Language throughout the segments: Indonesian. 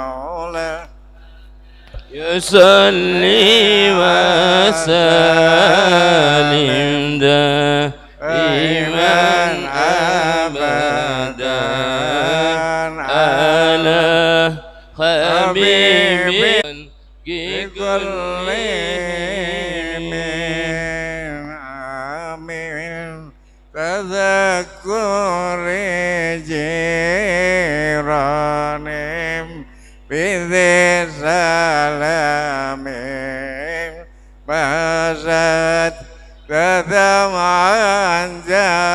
مولاه يصلي وسلم دائما أبدا على حبيبي بكل من عامل تذكر جيرانهم بذي سلام بسط تدم عن جرامهم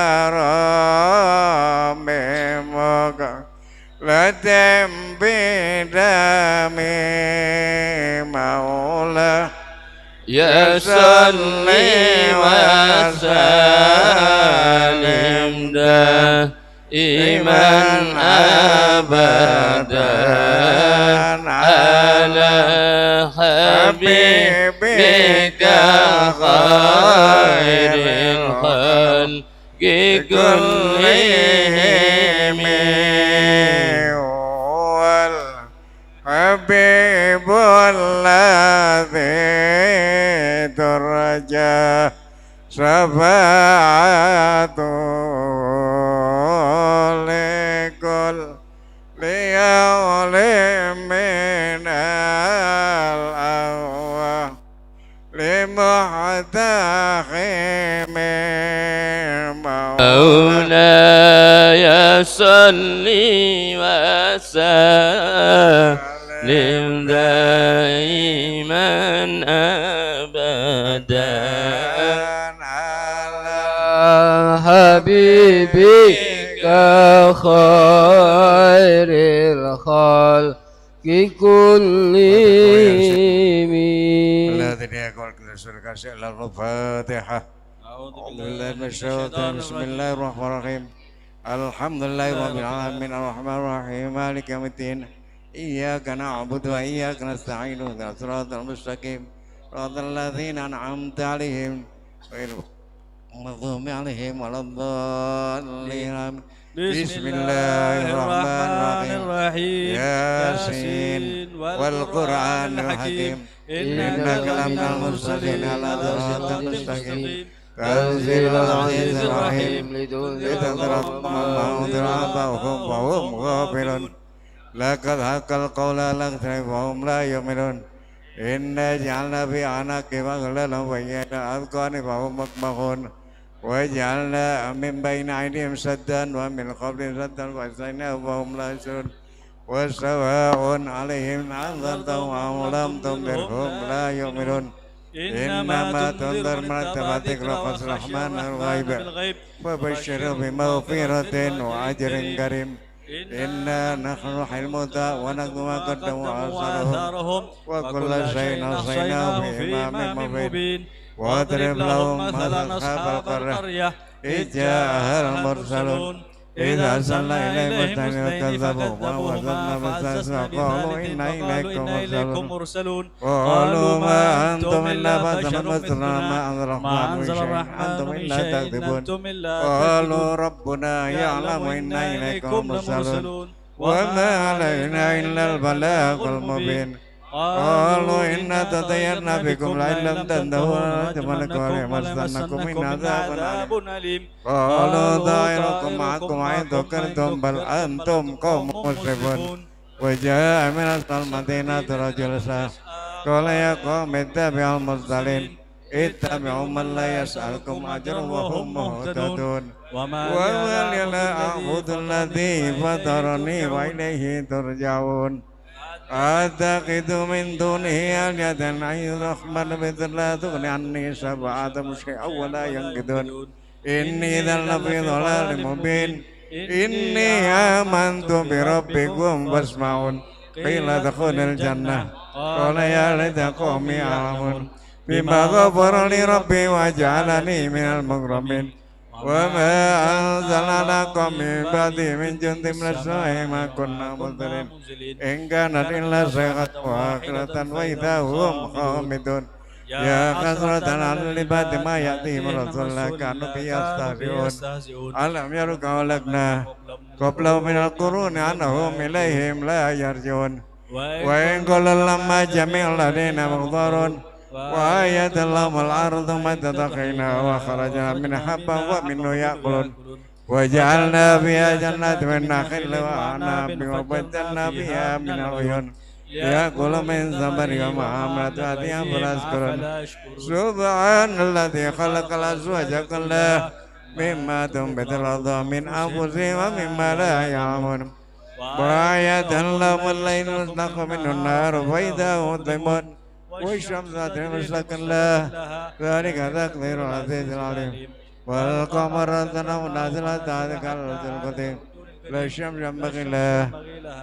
لتم بدم مولاه يصلي وسلم دائما أبدا على حبيبك خير الخلق كلهم هو الحبيب الذي ترجى شفاعته لكل يوم من الأول لمحتخم مولاي صلي وسلم دائما أبدا على حبيبك خير الخلق كلهم. الذي يقول رسولك إلى الفاتحة. أعوذ بالله من الشيطان بسم الله الرحمن الرحيم. الحمد لله رب العالمين الرحمن الرحيم مالك يوم الدين إياك نعبد وإياك نستعين اهدنا الصراط المستقيم صراط الذين أنعمت عليهم غير المغضوب عليهم ولا الضالين. بسم الله الرحمن الرحيم ياسين والقرآن الحكيم إنك لمن المرسلين على صراط مستقيم تنزيل العزيز الرحيم لتنذر قوما أنذر آباءهم وهم غافلون لقد حق القول على أكثرهم وهم لا يؤمنون إنا جعلنا في أعناقهم أغلالا وإلى الأذقان فهم مقمحون وجعلنا من بين أيديهم سدا ومن خلفهم سدا فأغشيناهم وهم لا يبصرون وسواء عليهم أنذرتهم أم لم تنذرهم لا يؤمنون إنما تنذر من اتبعتك رقص الرحمن الغيب فبشره بمغفرة وأجر كريم إنا نحن نحيي الموتى ونكتب ما قدموا وآثارهم وكل شيء أحصيناه في إمام مبين واضرب لهم مثل أصحاب القرية إذ جاءها المرسلون إذا أرسلنا إليهم مرسلين كذبوا ووزنا فاستسمع قالوا إنا إليكم مرسلون قالوا ما أنتم إلا بشر مثلنا ما أنزل الرحمن أنتم إلا تكذبون قالوا ربنا يعلم إنا إليكم مرسلون وما علينا إلا البلاغ المبين قالوا إنا تطيرنا بكم لئن لم تنتهوا لنرجمنكم وليمسنكم منا عذاب أليم قالوا طائركم معكم إن ذكرتم بل أنتم قوم مسرفون وجاء من أقصى المدينة رجل سعى قال يا قوم اتبعوا المرسلين اتبعوا من لا يسألكم أجرا وهم مهتدون وما لي لا أعبد الذي فطرني وإليه ترجعون أتخذ من دونه آلهة أن الرحمن بذل لا تغني عني شفاعتهم شيئا ولا ينقذون إني إذا لفي ضلال مبين إني آمنت بربكم فاسمعون قيل ادخل الجنة قال يا ليت قومي يعلمون بما غفر لي ربي وجعلني من المكرمين وما أنزل لكم من بعدي من جند من السماء ما كنا منزلين إن كانت إلا صيحة واحدة وإذا هم خامدون يا حسرة على العباد ما يأتيهم رسول الله كانوا به يستهزئون ألم يروا كما أهلكنا قبلهم من القرون أنهم إليهم لا يرجعون وإن كل لما جميع الذين مغضرون وآية لهم الأرض متدقينا وخرجنا من حبا ومنه يأكلون وجعلنا فيها جنات من نخيل وأعناب وبدلنا فيها من العيون يأكل من ثمر وما عملت هذه فلا يشكرون سبحان الذي خلق الأزواج كلها مما تنبت الأرض من أنفسهم ومما لا يعلمون وآية لهم الليل يسلك منه النار فإذا هم مظلمون والشمس مستقر لها ذلك تقدير العزيز العليم والقمر تنام نازلة ذلك القدير لا الشمس ينبغي لها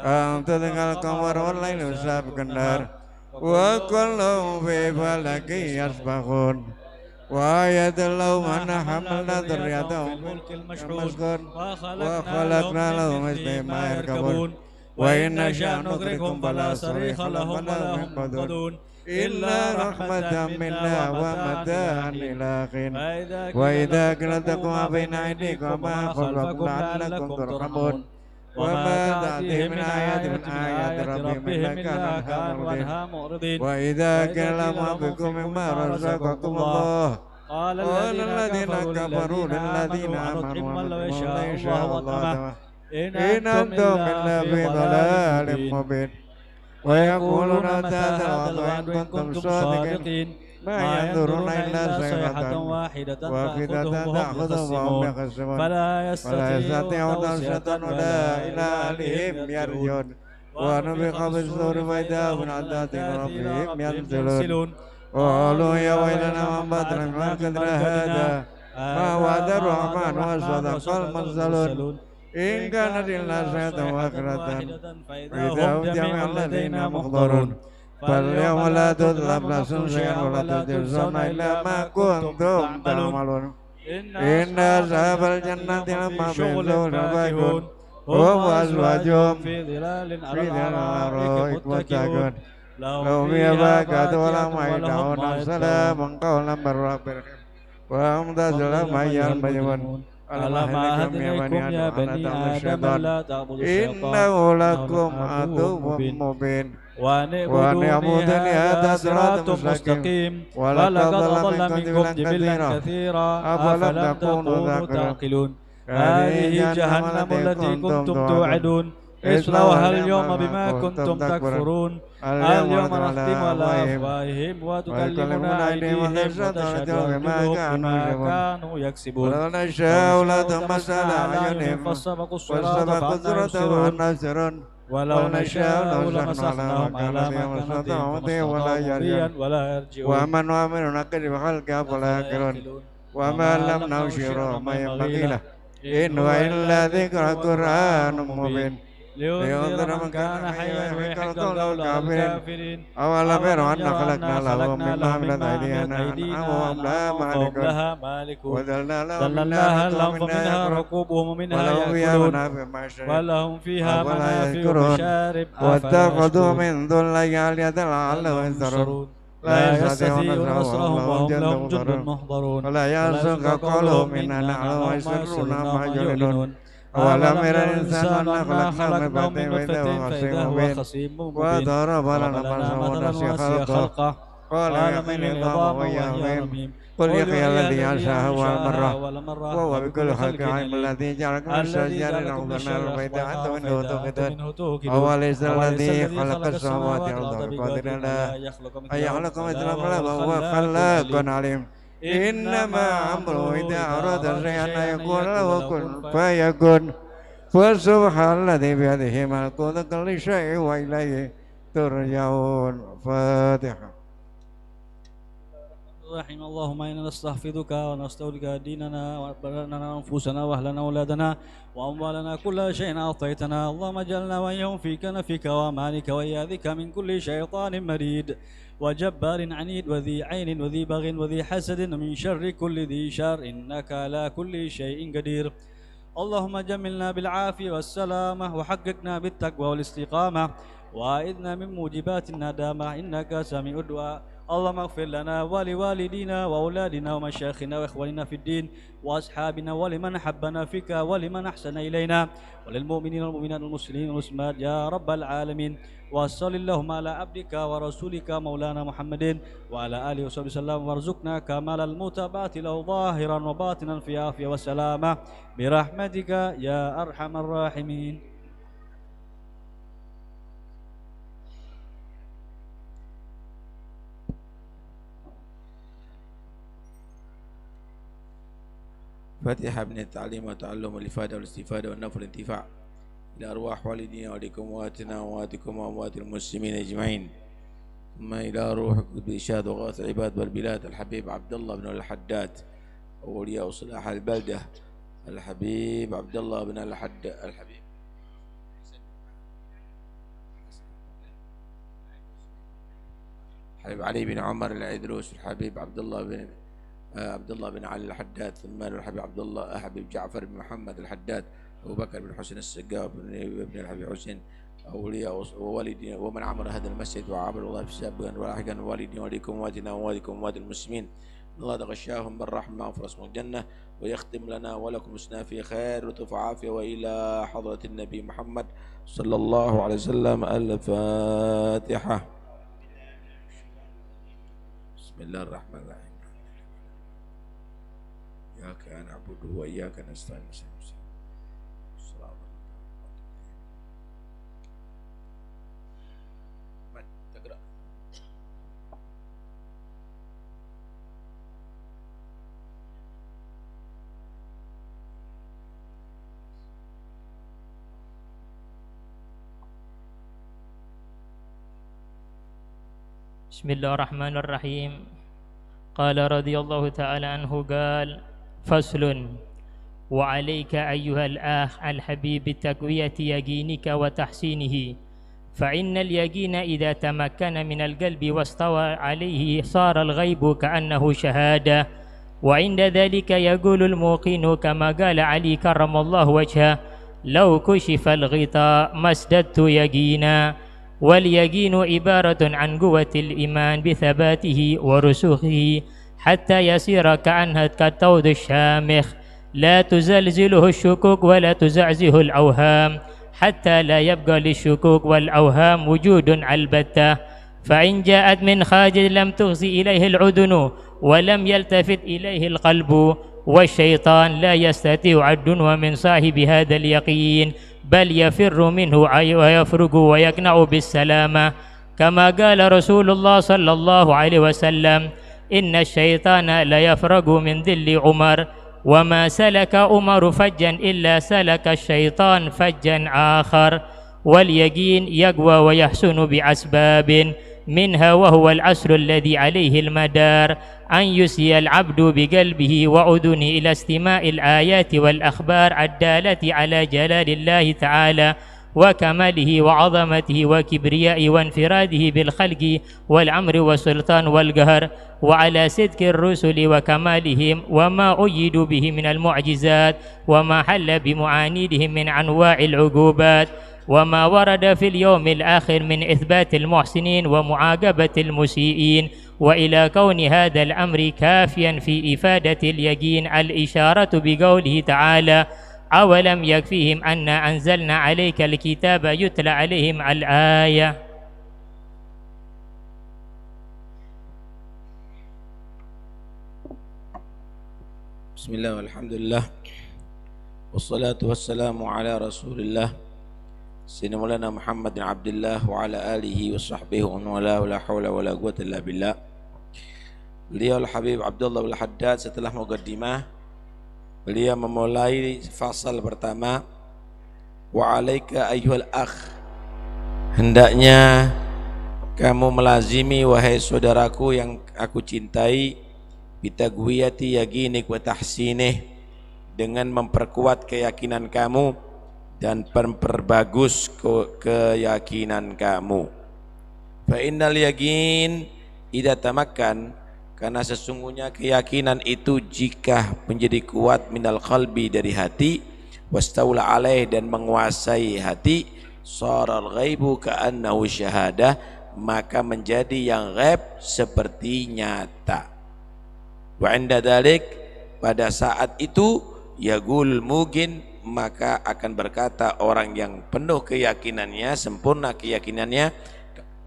أن تدرك القمر والليل سابق النار وكلهم في فلك يسبحون وآية لهم أن حملنا ذريتهم في المشكور وخلقنا لهم مثل ما يركبون وإن نشأ نغرقهم فلا صريخ لهم ولا هم ينقذون إلا رحمة منا ومتاعا إلى حين وإذا كنتكم بين أيديكم وما خلفكم لعلكم ترحمون وما تأتي من آيات من آيات ربهم إلا كانوا عنها معرضين وإذا كان لهم بكم مما رزقكم الله قال الذين كفروا للذين آمنوا لو يشاء الله إن أنتم إلا في ضلال مبين ويقولون متى الوعد إن كنتم صادقين ما ينظرون إلا صيحة واحدة تأخذهم وهم يخصمون فلا يستطيعون نصرة ولا إلى أهلهم يرجعون ونفخ في الصور فإذا هم من عدات ربهم ينزلون وقالوا يا ويلنا من بدر ما قدر هذا ما وعد الرحمن وصدق المرسلون إن كانت إلا صيحة واحدة فإذا هم جميع الذين محضرون فاليوم لا تظلم نفس شيئا ولا تجزون إلا ما كنتم تعملون إن أصحاب الجنة لما بينزلون فاكهون هم وأزواجهم في ظلال على الأرائك متكئون لهم فيها فاكهة ولهم يدعون سلاما قولا من رب رحيم وهم تسلم أيام بيمون ألم أهلكم يا بني آدم لا تعبدوا الشيطان إنه لكم عدو مبين وأن يعبدني هذا صراط مستقيم ولقد أضل منكم جبلا كثيرا أفلم تكونوا تعقلون هذه جهنم التي كنتم توعدون اصلوها اليوم بما كنتم تكفرون اليوم نختم على أفواههم وتكلمنا أيديهم وتشهد بما كانوا يكسبون ولو نشاء لطمسنا أعينهم فاستبقوا الصراط فأنهم ولو نشاء لمسخناهم على مكانتهم ولا يرجعون ومن آمن نكذب خلقه فلا يعقلون وما لم نشر ما ينبغي له إن هو إلا ذكر قرآن مبين لينذر من كان حيا ويحق قول الكافرين أولم يروا أنا خلقنا لهم مما عملت أيدينا وهم لها مالكون وذللناها لهم فمنها ركوبهم ومنها يأكلون ولهم فيها منافع ومشارب واتخذوا من دون الله آلهة لعلهم ينصرون لا يستطيعون نصرهم وهم لهم جند محضرون ولا يحزنك قولهم إنا نعلم ويسرون ما يعلنون أولم يرى الإنسان أنا خلقناه من نطفة فإذا هو خصيم مبين وضرب لنا مثلا خلقه قال يحيي العظام وهي رميم قل يحيي الذي أنشأها أول مرة وهو بكل خلق عليم الذي جعلكم من الشجر الأخضر البيت حتى منه توقدون أوليس الذي خلق السماوات والأرض قادر على أن يخلق مثلهم وهو خلاق عليم إنما أمره إذا أراد شيئا أن يقول له كن فيكون فسبحان الذي بيده ملكوت كل شيء وإليه ترجعون. فاتحة. رحم اللهم إنا نستحفظك ونستودعك ديننا وأنفسنا أنفسنا وأهلنا وأولادنا وأموالنا كل شيء أعطيتنا اللهم اجعلنا وإياهم في كنفك وأمانك وإياذك من كل شيطان مريد وجبار عنيد وذي عين وذي بغ وذي حسد ومن شر كل ذي شر إنك على كل شيء قدير. اللهم جملنا بالعافية والسلامة وحققنا بالتقوى والاستقامة وأعذنا من موجبات الندامة إنك سميع الدعاء اللهم اغفر لنا ولوالدينا وأولادنا ومشايخنا وإخواننا في الدين وأصحابنا ولمن أحبنا فيك ولمن أحسن إلينا وللمؤمنين والمؤمنات والمسلمين والمسلمات يا رب العالمين. وصل اللهم على عبدك ورسولك مولانا محمد وعلى آله وصحبه وسلم وارزقنا كمال المتابعة له ظاهرا وباطنا في عافية وسلامة برحمتك يا أرحم الراحمين. فاتحة من التعليم والتعلم والإفادة والاستفادة والنفع والانتفاع إلى أرواح والدينا ولكم وأمواتنا وأمواتكم وأموات المسلمين أجمعين، ثم إلى روح بإشهاد وغاث العباد والبلاد الحبيب عبد الله بن الحداد أولياء صلاح البلدة الحبيب عبد الله بن الحداد الحبيب علي بن عمر العيدروس الحبيب عبد الله بن علي الحداد، ثم الحبيب عبد الله حبيب جعفر بن محمد الحداد، أبو بكر بن حسين السقاف بن الحبيب حسين أولياء ووالدين ومن عمر هذا المسجد وعمل الله في سابقا ولاحقا والدين وليكم ووالدنا ووالدكم ووالد المسلمين. الله تغشاهم بالرحمة وفرسهم الجنة ويختم لنا ولكم حسنا في خير لطف وعافية وإلى حضرة النبي محمد صلى الله عليه وسلم. الفاتحة. بسم الله الرحمن الرحيم. إياك نعبد وإياك نستعين. بسم الله الرحمن الرحيم. قال رضي الله تعالى عنه قال: فصل: وعليك أيها الأخ الحبيب بتقوية يقينك وتحسينه، فإن اليقين إذا تمكن من القلب واستوى عليه صار الغيب كأنه شهادة، وعند ذلك يقول الموقن كما قال علي كرم الله وجهه: لو كشف الغطاء ما ازددت يقينا. واليقين عبارة عن قوة الإيمان بثباته ورسوخه حتى يصير كأنها كالطود الشامخ، لا تزلزله الشكوك ولا تزعزه الأوهام، حتى لا يبقى للشكوك والأوهام وجود البتة. فإن جاءت من خارج لم تغزي إليه العدن ولم يلتفت إليه القلب، والشيطان لا يستطيع الدنو من صاحب هذا اليقين، بل يفر منه ويفرق ويقنع بالسلامة، كما قال رسول الله صلى الله عليه وسلم: إن الشيطان ليفرق من ذل عمر، وما سلك عمر فجا إلا سلك الشيطان فجا آخر. واليقين يقوى ويحسن بأسباب، منها وهو الأصل الذي عليه المدار أن يسي العبد بقلبه وأذنه إلى استماع الآيات والأخبار الدالة على جلال الله تعالى وكماله وعظمته وكبرياء وانفراده بالخلق والأمر والسلطان والقهر، وعلى صدق الرسل وكمالهم وما أيدوا به من المعجزات، وما حل بمعانيدهم من أنواع العقوبات، وما ورد في اليوم الآخر من إثبات المحسنين ومعاقبة المسيئين، وإلى كون هذا الأمر كافيا في إفادة اليقين الإشارة بقوله تعالى: أولم يكفيهم أنا أنزلنا عليك الكتاب يتلى عليهم الآية. بسم الله والحمد لله والصلاة والسلام على رسول الله سيدنا مولانا محمد بن عبد الله وعلى آله وصحبه ومن والاه ولا حول ولا قوة إلا بالله. Beliau Al-Habib Abdullah bin Haddad setelah muqaddimah beliau memulai fasal pertama, wa alaika ayyuhal akh, hendaknya kamu melazimi wahai saudaraku yang aku cintai, bitagwiyati yaqinik wa tahsinih, dengan memperkuat keyakinan kamu dan memperbagus keyakinan kamu. Fa innal yaqin idza tamakkan, karena sesungguhnya keyakinan itu jika menjadi kuat minal qalbi, dari hati, wastaula alaih, dan menguasai hati, saral ghaibu ka'annahu syahadah, maka menjadi yang ghaib seperti nyata. Wa 'inda dzalik, pada saat itu yaqul mugin, maka akan berkata orang yang penuh keyakinannya, sempurna keyakinannya,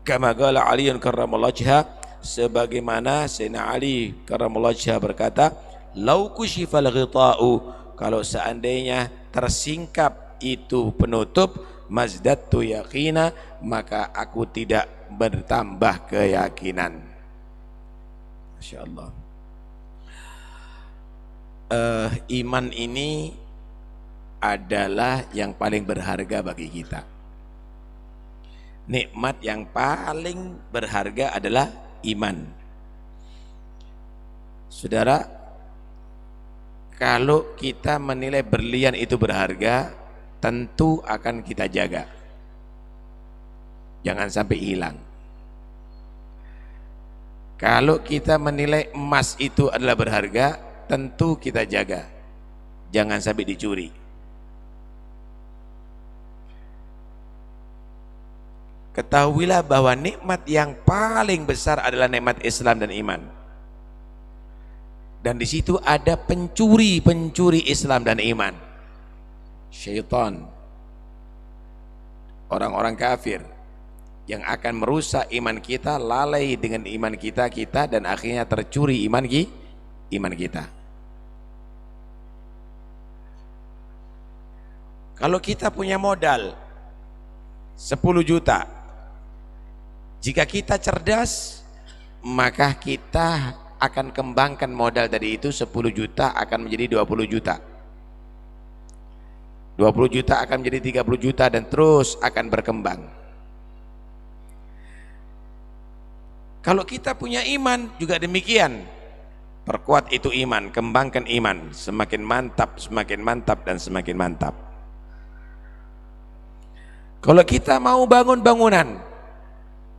kama qala Ali karramallahu wajha, sebagaimana Sayyidina Ali karramallahu wajha berkata, lau kushifal ghita'u, kalau seandainya tersingkap itu penutup, mazdadtu yaqina, maka aku tidak bertambah keyakinan. Masya Allah. Iman ini adalah yang paling berharga bagi kita. Nikmat yang paling berharga adalah iman. Saudara, kalau kita menilai berlian itu berharga, tentu akan kita jaga, jangan sampai hilang. Kalau kita menilai emas itu adalah berharga, tentu kita jaga, jangan sampai dicuri. Ketahuilah bahwa nikmat yang paling besar adalah nikmat Islam dan iman. Dan di situ ada pencuri-pencuri Islam dan iman. Syaitan, orang-orang kafir yang akan merusak iman kita, lalai dengan iman kita dan akhirnya tercuri iman kita. Kalau kita punya modal 10 juta, jika kita cerdas, maka kita akan kembangkan modal dari itu 10 juta akan menjadi 20 juta. 20 juta akan menjadi 30 juta dan terus akan berkembang. Kalau kita punya iman juga demikian. Perkuat itu iman, kembangkan iman, semakin mantap dan semakin mantap. Kalau kita mau bangun bangunan,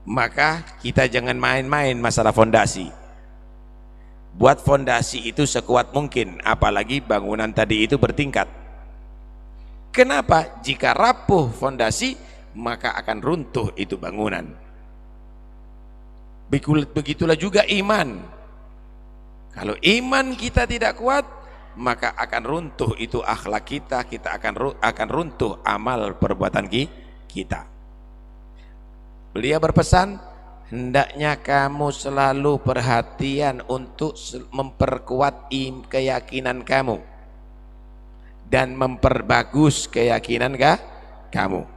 maka kita jangan main-main masalah fondasi. Buat fondasi itu sekuat mungkin, apalagi bangunan tadi itu bertingkat. Kenapa? Jika rapuh fondasi, maka akan runtuh itu bangunan. Begitulah juga iman. Kalau iman kita tidak kuat, maka akan runtuh itu akhlak kita akan runtuh amal perbuatan kita. Beliau berpesan, hendaknya kamu selalu perhatian untuk memperkuat keyakinan kamu dan memperbagus keyakinan kamu.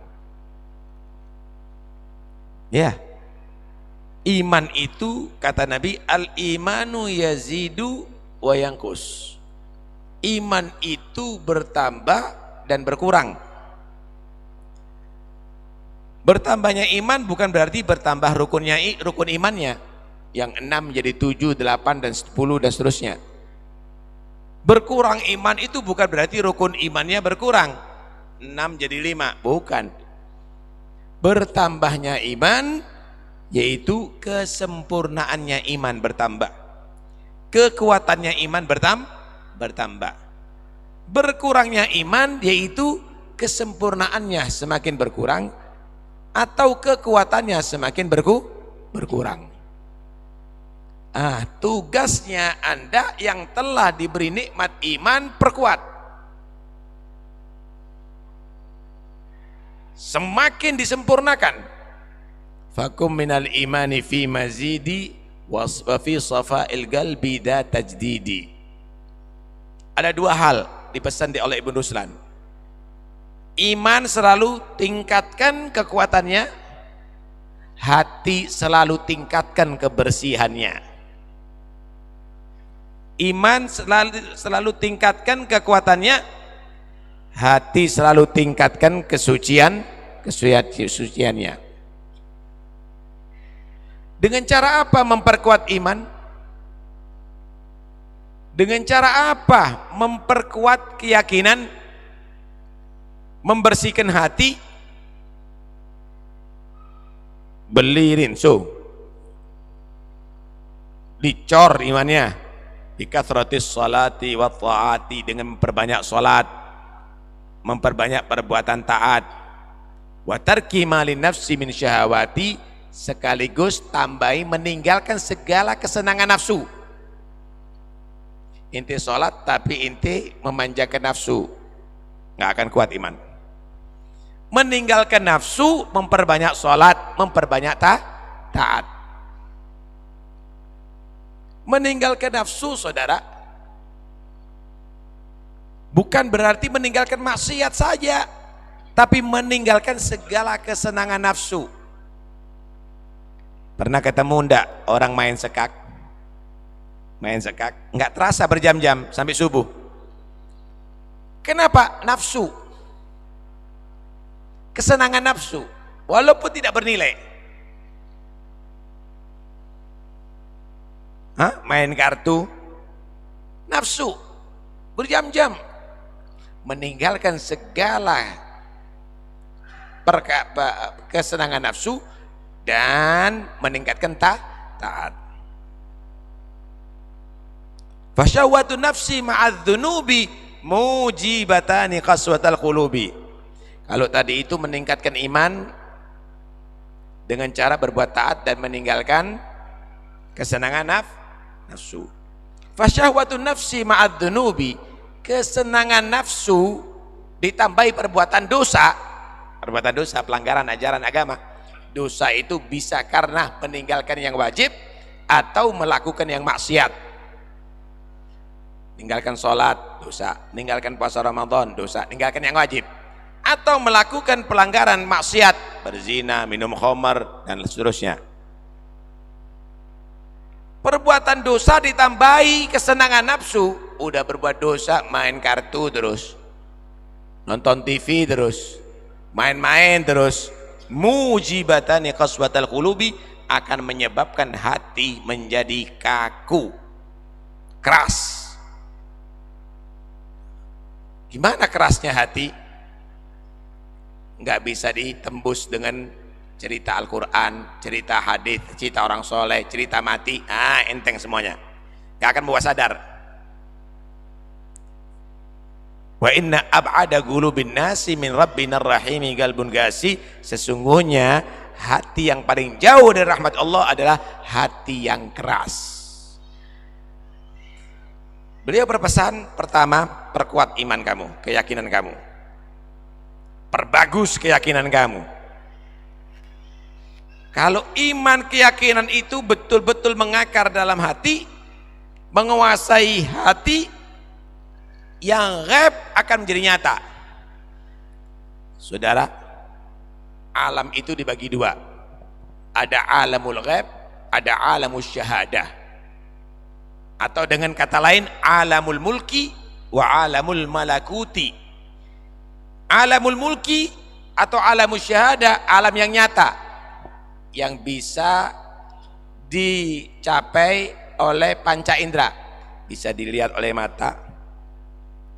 Ya, iman itu kata Nabi, al-imanu yazidu wa yanqus. Iman itu bertambah dan berkurang. Bertambahnya iman bukan berarti bertambah rukun imannya, yang 6 jadi 7, 8 dan 10 dan seterusnya. Berkurang iman itu bukan berarti rukun imannya berkurang, 6 jadi 5, bukan. Bertambahnya iman yaitu kesempurnaannya iman bertambah, kekuatannya iman bertambah. Berkurangnya iman yaitu kesempurnaannya semakin berkurang atau kekuatannya semakin berkurang. Tugasnya Anda yang telah diberi nikmat iman, perkuat. Semakin disempurnakan. Fakum minal imani fi mazidi wa fi safa'il qalbi da tajdidi. Ada 2 hal dipesan oleh Ibn Ruslan. Iman selalu tingkatkan kekuatannya, hati selalu tingkatkan kebersihannya. Iman selalu tingkatkan kekuatannya, hati selalu tingkatkan kesuciannya. Dengan cara apa memperkuat iman? Dengan cara apa memperkuat keyakinan? Membersihkan hati, beli rinso, dicor imannya, bikathratis salati wa ta'ati, dengan memperbanyak salat, memperbanyak perbuatan taat, wa tarki ma lin nafsi min syahawati, sekaligus tambahi meninggalkan segala kesenangan nafsu. Inti sholat tapi inti memanjakan nafsu, nggak akan kuat iman. Meninggalkan nafsu, memperbanyak sholat, memperbanyak taat. Meninggalkan nafsu, saudara, bukan berarti meninggalkan maksiat saja, tapi meninggalkan segala kesenangan nafsu. Pernah ketemu enggak orang main sekak? Main sekak, nggak terasa berjam-jam sampai subuh. Kenapa? Nafsu. Kesenangan nafsu, walaupun tidak bernilai. Main kartu, nafsu, berjam-jam. Meninggalkan segala kesenangan nafsu dan meningkatkan taat. Fasyawatu nafsi ma'adzunubi mujibatani qaswatal qulubi. Kalau tadi itu meningkatkan iman dengan cara berbuat taat dan meninggalkan kesenangan nafsu. Fasyahwatu nafsi ma'adzunubi, kesenangan nafsu ditambahi perbuatan dosa. Perbuatan dosa, pelanggaran ajaran agama. Dosa itu bisa karena meninggalkan yang wajib atau melakukan yang maksiat. Meninggalkan sholat, dosa. Meninggalkan puasa Ramadan, dosa. Meninggalkan yang wajib. Atau melakukan pelanggaran maksiat, berzina, minum khamar, dan seterusnya. Perbuatan dosa ditambahi kesenangan nafsu. Udah berbuat dosa, main kartu terus, nonton TV terus, main-main terus. Mujibatani qaswatal qulubi, akan menyebabkan hati menjadi kaku, keras. Gimana kerasnya hati? Nggak bisa ditembus dengan cerita Al-Quran, cerita hadis, cerita orang soleh, cerita mati. Enteng semuanya, nggak akan bawa sadar. Wa inna ab'ada qulubin nasi min rabbinar rahimi qalbun gasi. Sesungguhnya hati yang paling jauh dari rahmat Allah adalah hati yang keras. Beliau berpesan, pertama, perkuat iman kamu, keyakinan kamu, perbagus keyakinan kamu. Kalau iman keyakinan itu betul-betul mengakar dalam hati, menguasai hati, yang ghaib akan menjadi nyata. Saudara, alam itu dibagi dua. Ada alamul ghaib, ada alamul syahadah. Atau dengan kata lain, alamul mulki wa alamul malakuti. Alamul mulki atau alamul syahadah, alam yang nyata, yang bisa dicapai oleh panca indera, bisa dilihat oleh mata,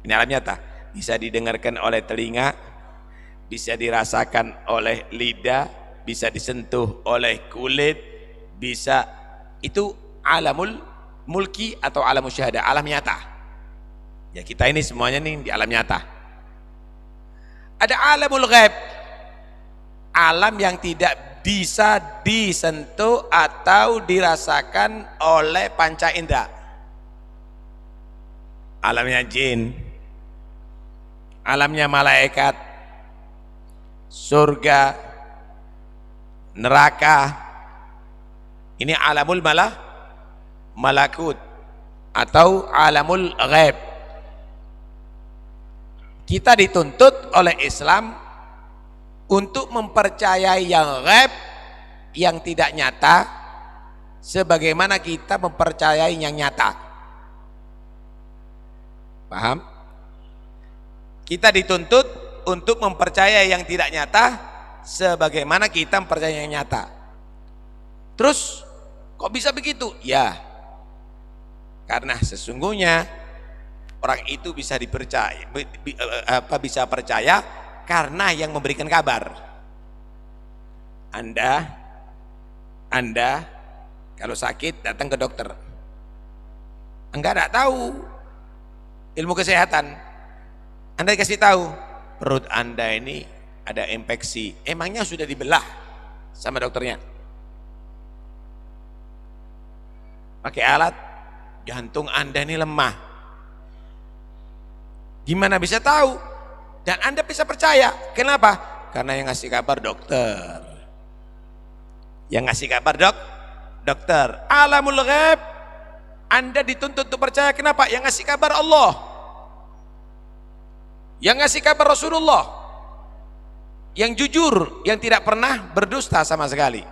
ini alam nyata, bisa didengarkan oleh telinga, bisa dirasakan oleh lidah, bisa disentuh oleh kulit, bisa, itu alamul mulki atau alamul syahadah, alam nyata. Ya kita ini semuanya nih di alam nyata. Ada alamul ghaib, alam yang tidak bisa disentuh atau dirasakan oleh panca indera. Alamnya jin, alamnya malaikat, surga, neraka. Ini alamul malakut atau alamul ghaib. Kita dituntut oleh Islam untuk mempercayai yang ghaib, yang tidak nyata, sebagaimana kita mempercayai yang nyata. Paham? Kita dituntut untuk mempercayai yang tidak nyata sebagaimana kita mempercayai yang nyata. Terus kok bisa begitu? Ya, karena sesungguhnya orang itu bisa dipercaya, bisa percaya karena yang memberikan kabar. Anda kalau sakit datang ke dokter, enggak tahu ilmu kesehatan, Anda dikasih tahu perut Anda ini ada infeksi, emangnya sudah dibelah sama dokternya? pakai alat, jantung Anda ini lemah. Gimana bisa tahu? Dan Anda bisa percaya. Kenapa? Karena yang ngasih kabar dokter. Yang ngasih kabar dokter. Alamul ghaib, Anda dituntut untuk percaya. Kenapa? Yang ngasih kabar Allah, yang ngasih kabar Rasulullah, yang jujur, yang tidak pernah berdusta sama sekali.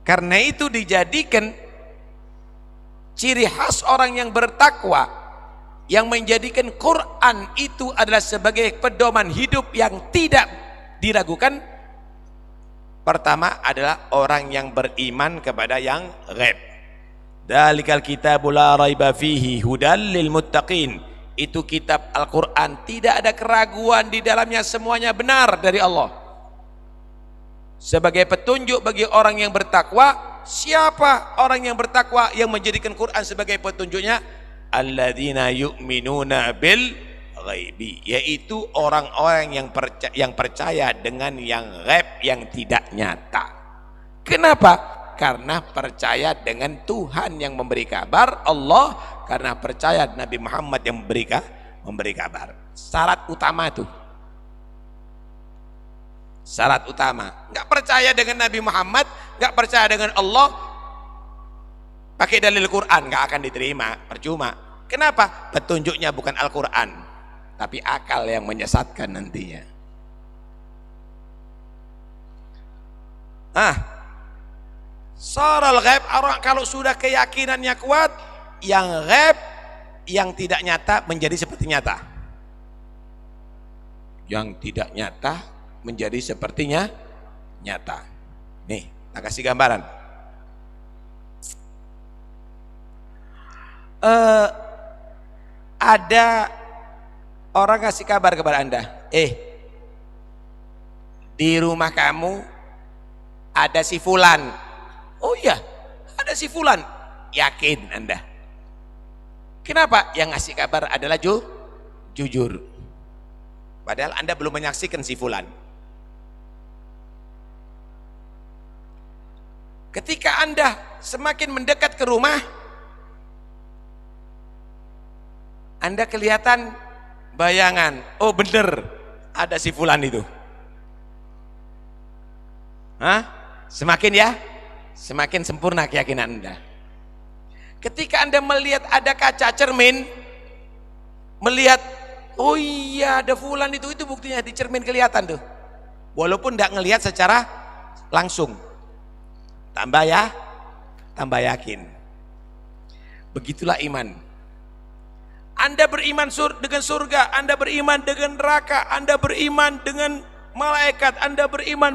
Karena itu dijadikan ciri khas orang yang bertakwa, yang menjadikan Quran itu adalah sebagai pedoman hidup yang tidak diragukan. Pertama adalah orang yang beriman kepada yang ghaib. Dalikal kitabul la raiba fihi hudal lil muttaqin. Itu kitab Al-Quran, tidak ada keraguan di dalamnya, semuanya benar dari Allah. Sebagai petunjuk bagi orang yang bertakwa. Siapa orang yang bertakwa yang menjadikan Quran sebagai petunjuknya? Alladzina yu'minuna bil ghaibi, yaitu orang-orang yang percaya dengan yang ghaib, yang tidak nyata. Kenapa? Karena percaya dengan Tuhan yang memberi kabar, Allah, karena percaya Nabi Muhammad yang memberi kabar. Syarat utama itu, syarat utama. Nggak percaya dengan Nabi Muhammad, nggak percaya dengan Allah, pakai dalil Quran nggak akan diterima, percuma. Kenapa? Petunjuknya bukan Al-Quran, tapi akal yang menyesatkan nantinya. Syaral ghaib, orang kalau sudah keyakinannya kuat, yang ghaib, yang tidak nyata menjadi seperti nyata. Yang tidak nyata menjadi sepertinya nyata. Nih, tak kasih gambaran. Ada orang kasih kabar kepada Anda, di rumah kamu ada si fulan. Oh iya, ada si fulan. Yakin Anda? Kenapa? Yang ngasih kabar adalah jujur. Padahal Anda belum menyaksikan si fulan. Ketika Anda semakin mendekat ke rumah, Anda kelihatan bayangan. Oh bener, ada si fulan itu. Semakin sempurna keyakinan Anda. Ketika Anda melihat ada kaca cermin, melihat, oh iya ada fulan itu buktinya di cermin kelihatan tuh. Walaupun tidak ngelihat secara langsung. Tambah yakin. Begitulah iman. Anda beriman dengan surga, Anda beriman dengan neraka, Anda beriman dengan malaikat, Anda beriman,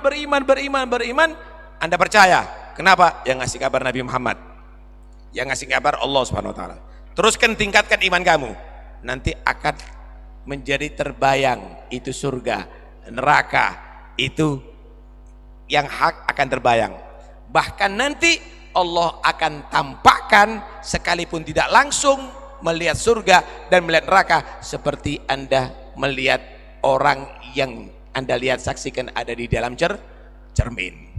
Anda percaya. Kenapa? Yang ngasih kabar Nabi Muhammad, yang ngasih kabar Allah Subhanahu wa ta'ala. Teruskan tingkatkan iman kamu, nanti akan menjadi terbayang itu surga, neraka, itu yang hak akan terbayang. Bahkan nanti Allah akan tampakkan, sekalipun tidak langsung melihat surga dan melihat neraka, seperti Anda melihat orang yang Anda lihat, saksikan ada di dalam cermin.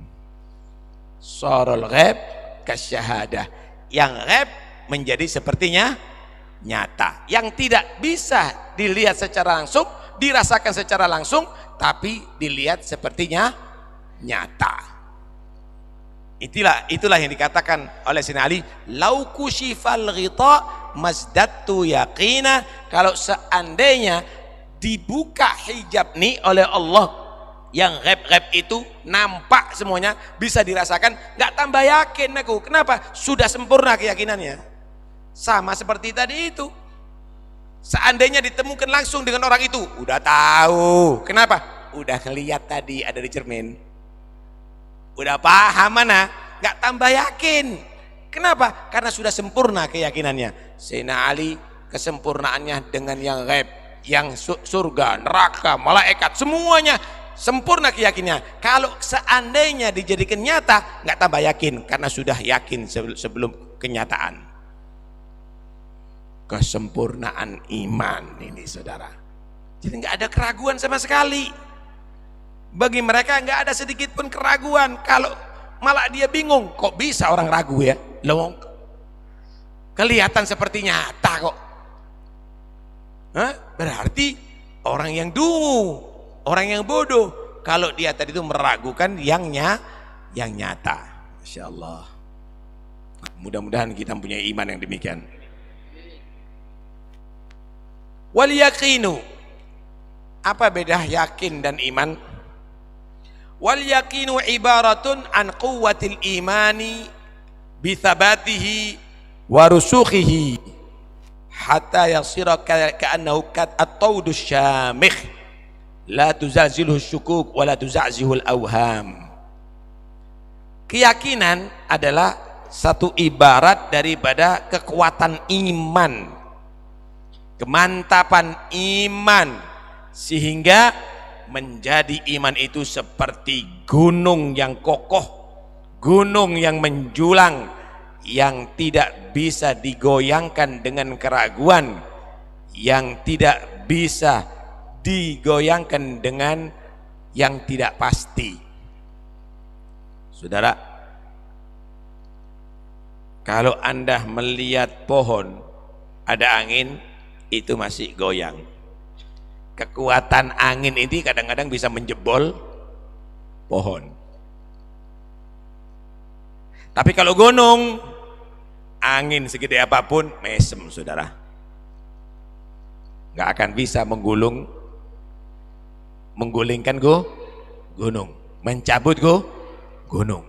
Syaral ghaib kasyahadah, yang ghaib menjadi sepertinya nyata, yang tidak bisa dilihat secara langsung, dirasakan secara langsung, tapi dilihat sepertinya nyata. Itulah yang dikatakan oleh Sayyidina Ali, lau kushifal ghita masdattu yaqina. Kalau seandainya dibuka hijab nih oleh Allah, yang ghaib-ghaib itu nampak semuanya, bisa dirasakan, nggak tambah yakin aku. Kenapa? Sudah sempurna keyakinannya. Sama seperti tadi itu, seandainya ditemukan langsung dengan orang itu, udah tahu. Kenapa? Udah ngeliat tadi ada di cermin, udah paham mana, nggak tambah yakin. Kenapa? Karena sudah sempurna keyakinannya. Sayyidina Ali kesempurnaannya dengan yang ghaib, yang surga, neraka, malaikat, semuanya sempurna keyakinannya. Kalau seandainya dijadikan nyata, nggak tambah yakin, karena sudah yakin sebelum kenyataan. Kesempurnaan iman ini, saudara. Jadi nggak ada keraguan sama sekali. Bagi mereka nggak ada sedikit pun keraguan. Kalau malah dia bingung, kok bisa orang ragu ya? Loh, kelihatan seperti nyata kok. Hah? Berarti orang yang dungu, orang yang bodoh, kalau dia tadi itu meragukan yang nyata. Masya Allah. Mudah-mudahan kita punya iman yang demikian. Wal yaqinu. Apa beda yakin dan iman? Wal yaqinu ibaratun an quwwatil imani bi thabatihi wa rusukhihi hatta yasira ka'annahu at-tawdus syamikh la tuzalziluhu syukuk wa la tuza'zihu al-awham. Keyakinan adalah satu ibarat daripada kekuatan iman, kemantapan iman, sehingga menjadi iman itu seperti gunung yang kokoh, gunung yang menjulang, yang tidak bisa digoyangkan dengan keraguan, yang tidak bisa digoyangkan dengan yang tidak pasti. Saudara, kalau Anda melihat pohon ada angin, itu masih goyang. Kekuatan angin ini kadang-kadang bisa menjebol pohon. Tapi kalau gunung, angin segede apapun mesem, saudara, nggak akan bisa menggulingkan gunung, mencabut gunung.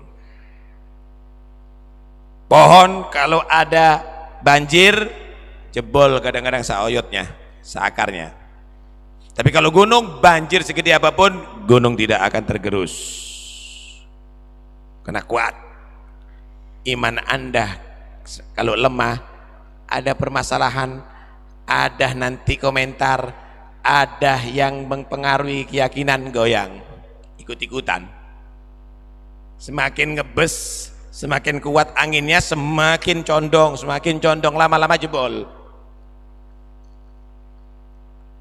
Pohon kalau ada banjir jebol kadang-kadang seoyotnya, seakarnya. Tapi kalau gunung, banjir segede apapun, gunung tidak akan tergerus karena kuat. Iman Anda kalau lemah, ada permasalahan, ada nanti komentar, ada yang mempengaruhi keyakinan, goyang, ikut-ikutan. Semakin ngebes, semakin kuat anginnya, semakin condong, lama-lama jebol.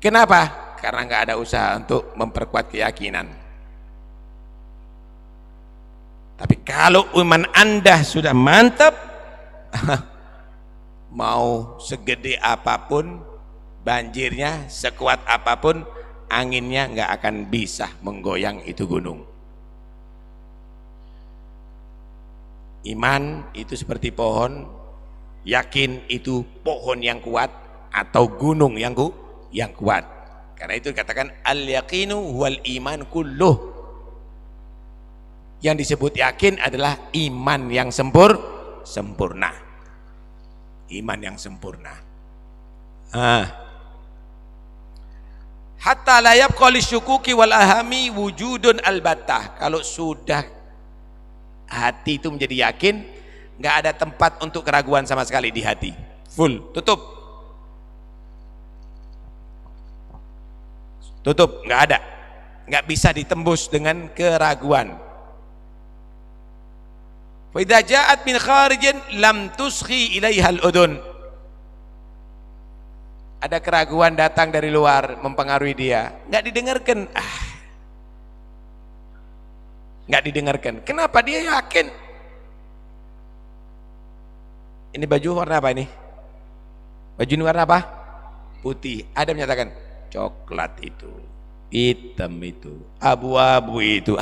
Kenapa? Karena nggak ada usaha untuk memperkuat keyakinan. Tapi kalau iman Anda sudah mantap, mau segede apapun banjirnya, sekuat apapun anginnya, nggak akan bisa menggoyang itu gunung. Iman itu seperti pohon, yakin itu pohon yang kuat atau gunung yang kuat. Karena itu dikatakan al-yaqinu wal iman kulluh. Yang disebut yakin adalah iman yang sempurna. Iman yang sempurna. Hatta la yabqa lisyukuki wal ahami wujudun albattah. Kalau sudah hati itu menjadi yakin, nggak ada tempat untuk keraguan sama sekali di hati. Full, tutup, nggak ada, nggak bisa ditembus dengan keraguan. Fa idza ja'at min kharijin lam tuskhi ilaiha al-udun. Ada keraguan datang dari luar mempengaruhi dia, nggak didengarkan. Nggak didengarkan. Kenapa? Dia yakin. Ini baju warna apa ini? Baju ini warna apa? Putih. Ada menyatakan coklat itu, hitam itu, abu-abu itu.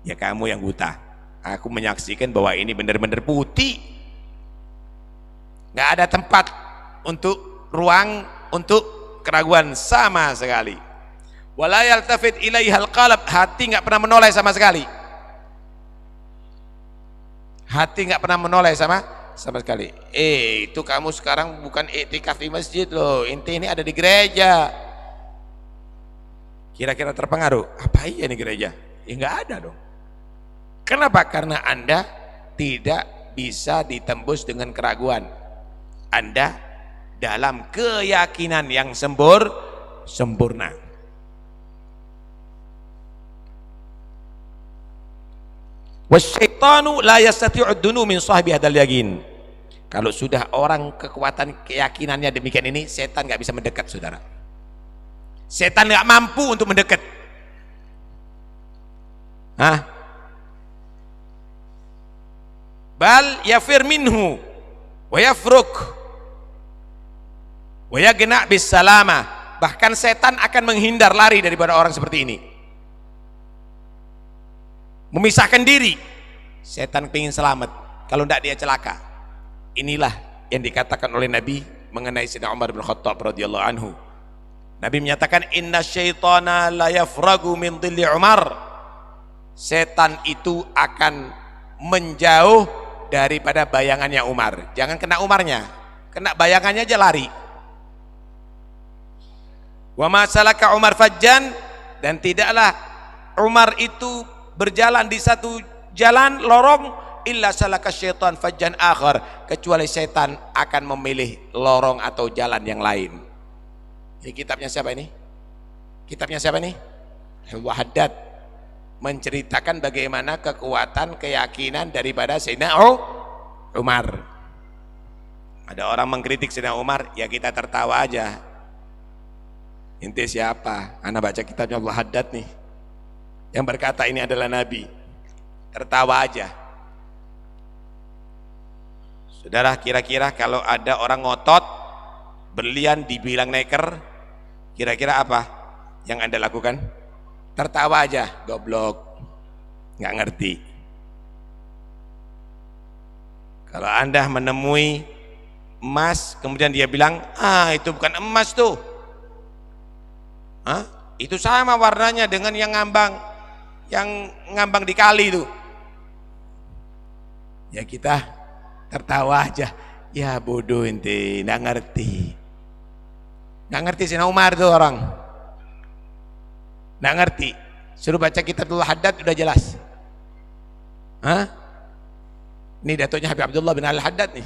Ya kamu yang buta. Aku menyaksikan bahwa ini benar-benar putih. Nggak ada tempat untuk ruang untuk keraguan sama sekali. Wala yaltafit ilaihal qalb, hati nggak pernah menoleh sama sekali. Hati nggak pernah menoleh sama sekali. Itu kamu sekarang bukan iktikaf di masjid loh, inti ini ada di gereja. Kira-kira terpengaruh? Apa iya nih gereja? Ya nggak ada dong. Kenapa? Karena Anda tidak bisa ditembus dengan keraguan. Anda dalam keyakinan yang sempurna. Wasyaitanu la yastati'ud dunu min sahibi hadal yakin. Kalau sudah orang kekuatan keyakinannya demikian ini, setan nggak bisa mendekat, saudara. Setan nggak mampu untuk mendekat. bal yafir minhu wa yafruk wa yagna bis salama, bahkan setan akan menghindar lari daripada orang seperti ini, memisahkan diri. Setan ingin selamat, kalau tidak dia celaka. Inilah yang dikatakan oleh Nabi mengenai Sayyidina Umar bin Khattab radhiyallahu anhu. Nabi menyatakan inna syaitana la yafragu min dhilli Umar, setan itu akan menjauh daripada bayangannya Umar. Jangan kena Umarnya, kena bayangannya aja lari. Wa ma salaka Umar fajjan, dan tidaklah Umar itu berjalan di satu jalan lorong illa salaka syaitan fajjan akhar, kecuali setan akan memilih lorong atau jalan yang lain. Ini kitabnya siapa ini? Kitabnya siapa nih? Haddad, menceritakan bagaimana kekuatan keyakinan daripada Sayyidina Umar. Ada orang mengkritik Sayyidina Umar, ya kita tertawa aja. Inti siapa? Ana baca kitabnya Haddad nih, yang berkata ini adalah Nabi. Tertawa aja. Saudara, kira-kira kalau ada orang ngotot, berlian dibilang neker, kira-kira apa yang Anda lakukan? Tertawa aja, goblok, nggak ngerti. Kalau Anda menemui emas, kemudian dia bilang, itu bukan emas tuh, itu sama warnanya dengan yang ngambang di kali itu, ya kita tertawa aja, ya bodoh ente, nggak ngerti Sayyidina Umar tuh orang, nggak ngerti. Suruh baca kitabul Haddad udah jelas. Ini datuknya Habib Abdullah bin Al-Haddad nih,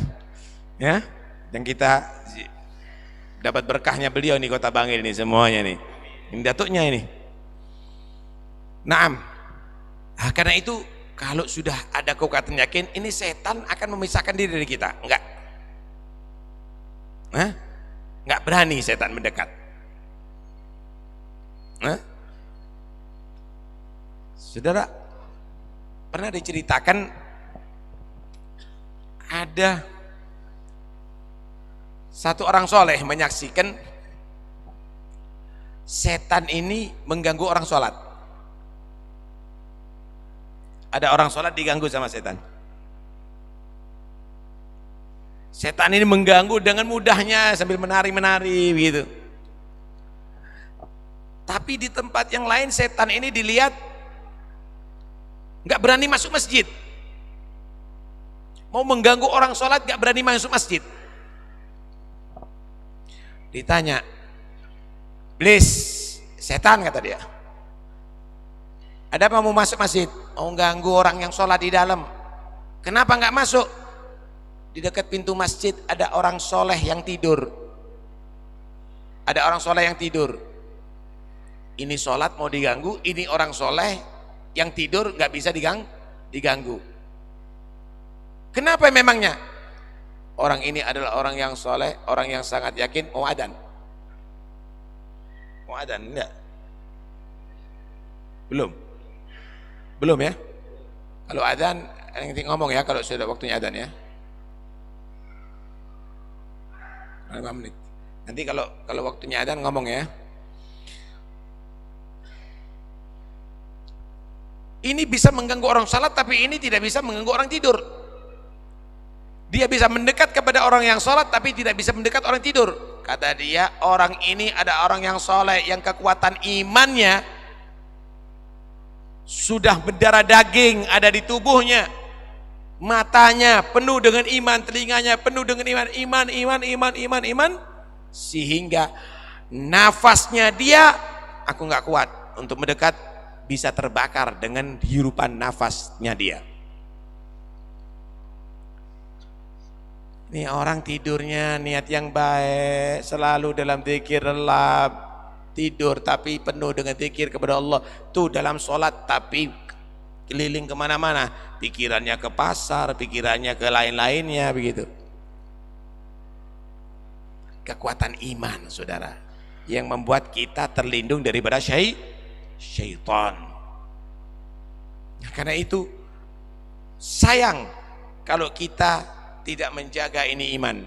ya, yang kita dapat berkahnya beliau nih, Kota Bangil nih semuanya nih, ini datuknya ini. Naam. Karena itu kalau sudah ada kekuatan yakin, ini setan akan memisahkan diri dari kita. Enggak berani setan mendekat. Saudara, pernah diceritakan ada satu orang soleh menyaksikan setan ini mengganggu orang sholat. Ada orang sholat diganggu sama setan. Setan ini mengganggu dengan mudahnya sambil menari-menari begitu. Tapi di tempat yang lain setan ini dilihat nggak berani masuk masjid. Mau mengganggu orang sholat nggak berani masuk masjid. Ditanya, "Please, setan," kata dia, "ada apa mau masuk masjid? Mau ganggu orang yang sholat di dalam. Kenapa nggak masuk? Di dekat pintu masjid ada orang soleh yang tidur. Ada orang soleh yang tidur. Ini sholat mau diganggu, ini orang soleh yang tidur nggak bisa diganggu. Kenapa memangnya? Orang ini adalah orang yang soleh, orang yang sangat yakin mau adzan. Mau adzan enggak? Belum ya? Kalau adzan nanti ngomong ya, kalau sudah waktunya adzan ya. 5 menit. Nanti kalau waktunya adzan ngomong ya. Ini bisa mengganggu orang salat, tapi ini tidak bisa mengganggu orang tidur. Dia bisa mendekat kepada orang yang sholat tapi tidak bisa mendekat orang tidur. Kata dia, orang ini ada orang yang soleh yang kekuatan imannya sudah berdarah daging ada di tubuhnya, matanya penuh dengan iman, telinganya penuh dengan iman, sehingga nafasnya dia, aku nggak kuat untuk mendekat, bisa terbakar dengan hirupan nafasnya dia. Ini orang tidurnya niat yang baik, selalu dalam zikir, relap, tidur tapi penuh dengan zikir kepada Allah. Tuh dalam sholat tapi keliling kemana-mana, pikirannya ke pasar, pikirannya ke lain-lainnya begitu. Kekuatan iman, saudara, yang membuat kita terlindung daripada syaitan. Karena itu sayang kalau kita tidak menjaga ini iman.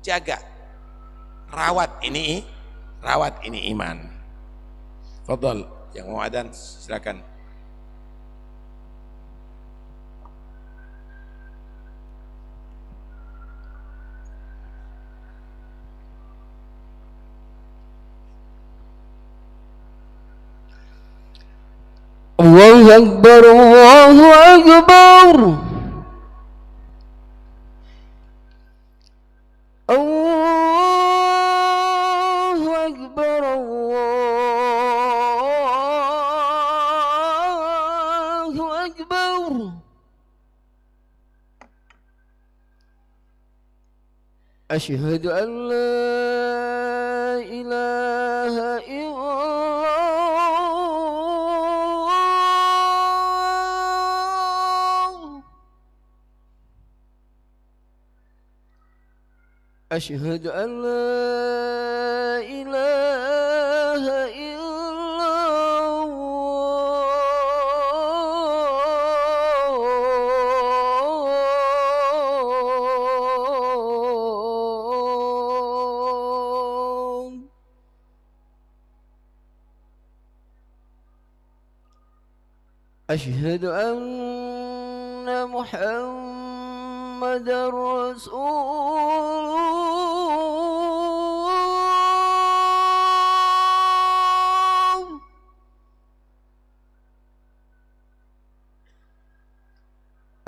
Jaga, rawat ini iman. Fadhal, yang mau adzan silakan. Allahu Akbar, Allahu Akbar. Allahu Akbar, Allahu Akbar. Asyhadu an la ilaha illallah. أشهد أن لا إله إلا الله. أشهد أن محمد رسول الله.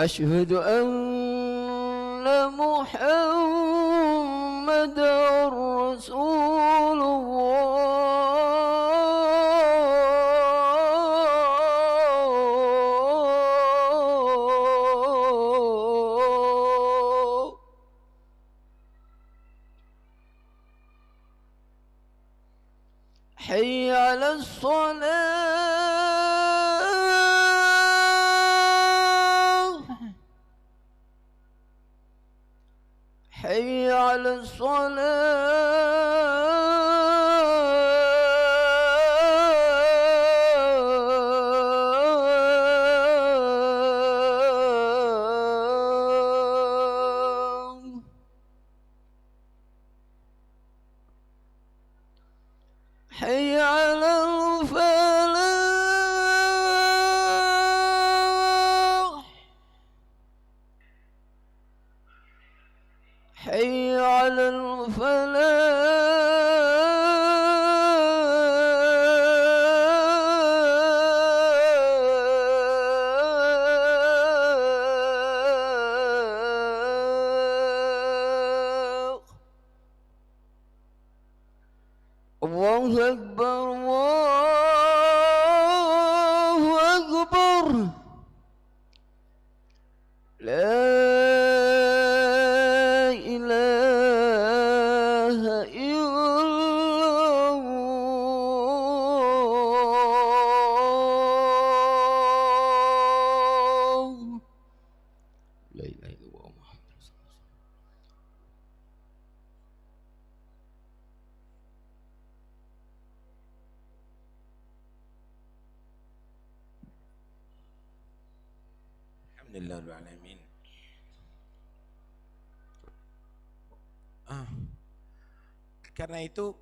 أشهد أن محمد رسول الله. حي على الصلاة. حي على الصلاة. حي على الفلاح. حي على الفلاح. الله أكبر، الله أكبر. لا إله إلا الله. لا إله إلا الله محمد رسول الله. Alhamdulillahirrahmanirrahim. Karena itu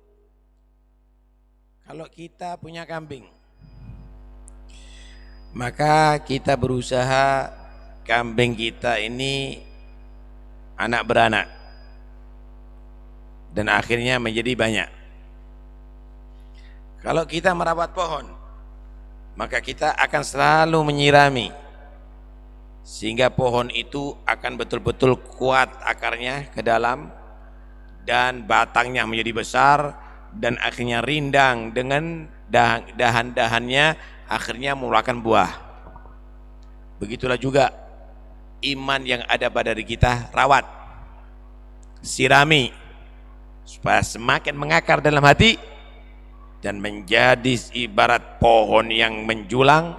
kalau kita punya kambing, maka kita berusaha kambing kita ini anak beranak dan akhirnya menjadi banyak. Kalau kita merawat pohon, maka kita akan selalu menyirami sehingga pohon itu akan betul-betul kuat akarnya ke dalam dan batangnya menjadi besar dan akhirnya rindang dengan dahan-dahannya akhirnya mengeluarkan buah. Begitulah juga iman yang ada pada diri kita, rawat, sirami supaya semakin mengakar dalam hati dan menjadi ibarat pohon yang menjulang,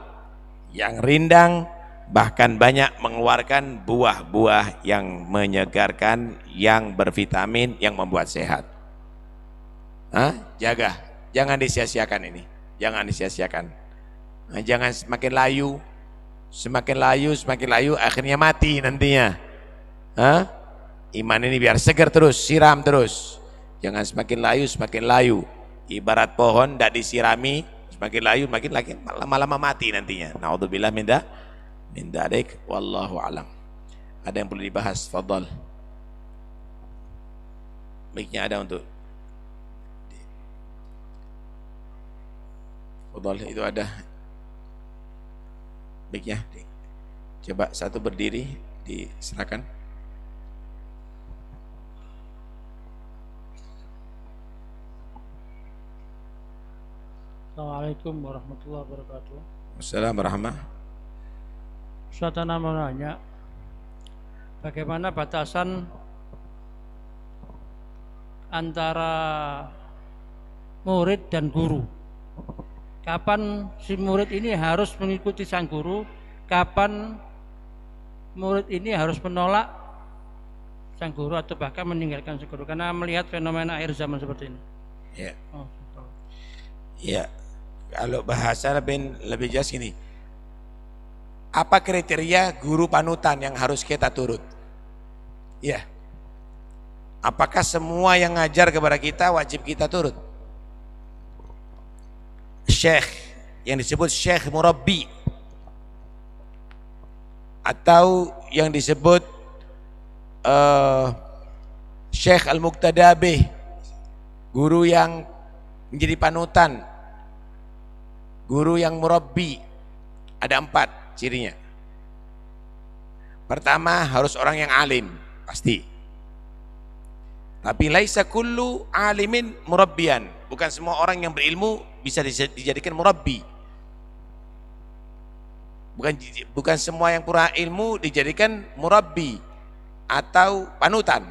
yang rindang, bahkan banyak mengeluarkan buah-buah yang menyegarkan, yang bervitamin, yang membuat sehat. Jaga, jangan disia-siakan ini, jangan disia-siakan. Jangan semakin layu, Semakin layu, akhirnya mati nantinya. Hah? Iman ini biar segar terus, siram terus. Jangan semakin layu. Ibarat pohon tidak disirami, semakin layu, lama-lama mati nantinya. Naudzubillah min dzalik. Wallahu alam. Ada yang perlu dibahas? Fadhal. Mic-nya ada untuk Fadhal, itu ada mic-nya. Coba satu berdiri, diserahkan. Assalamualaikum warahmatullahi wabarakatuh. Assalamualaikum warahmatullahi. Ustaz, Ana mau nanya, bagaimana batasan antara murid dan guru? Kapan si murid ini harus mengikuti sang guru? Kapan murid ini harus menolak sang guru atau bahkan meninggalkan sang guru? Karena melihat fenomena akhir zaman seperti ini. Ya. Oh. Ya. Kalau bahasa lebih jelas gini. Apa kriteria guru panutan yang harus kita turut? Ya. Apakah semua yang ngajar kepada kita wajib kita turut? Syekh yang disebut syekh murabbi, atau yang disebut syekh al-muqtadabih, guru yang menjadi panutan, guru yang murabbi. Ada 4 cirinya. Pertama, harus orang yang alim, pasti. Tapi laisa kullu alimin murabbian. Bukan semua orang yang berilmu bisa dijadikan murabbi. Bukan semua yang pura ilmu dijadikan murabbi atau panutan.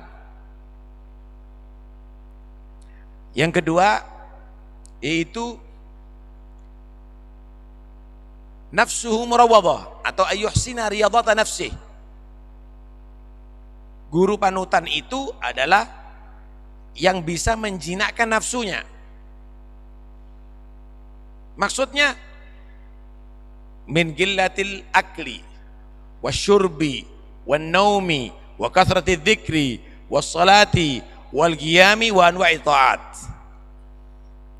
Yang kedua yaitu nafsuhu murawwadah atau ayyuhsina riyadata nafsih. Guru panutan itu adalah yang bisa menjinakkan nafsunya. Maksudnya min gillatil akli wasyurbi wan naumi wa kathrati dzikri was salati wal qiyami wa anwa'i ta'at.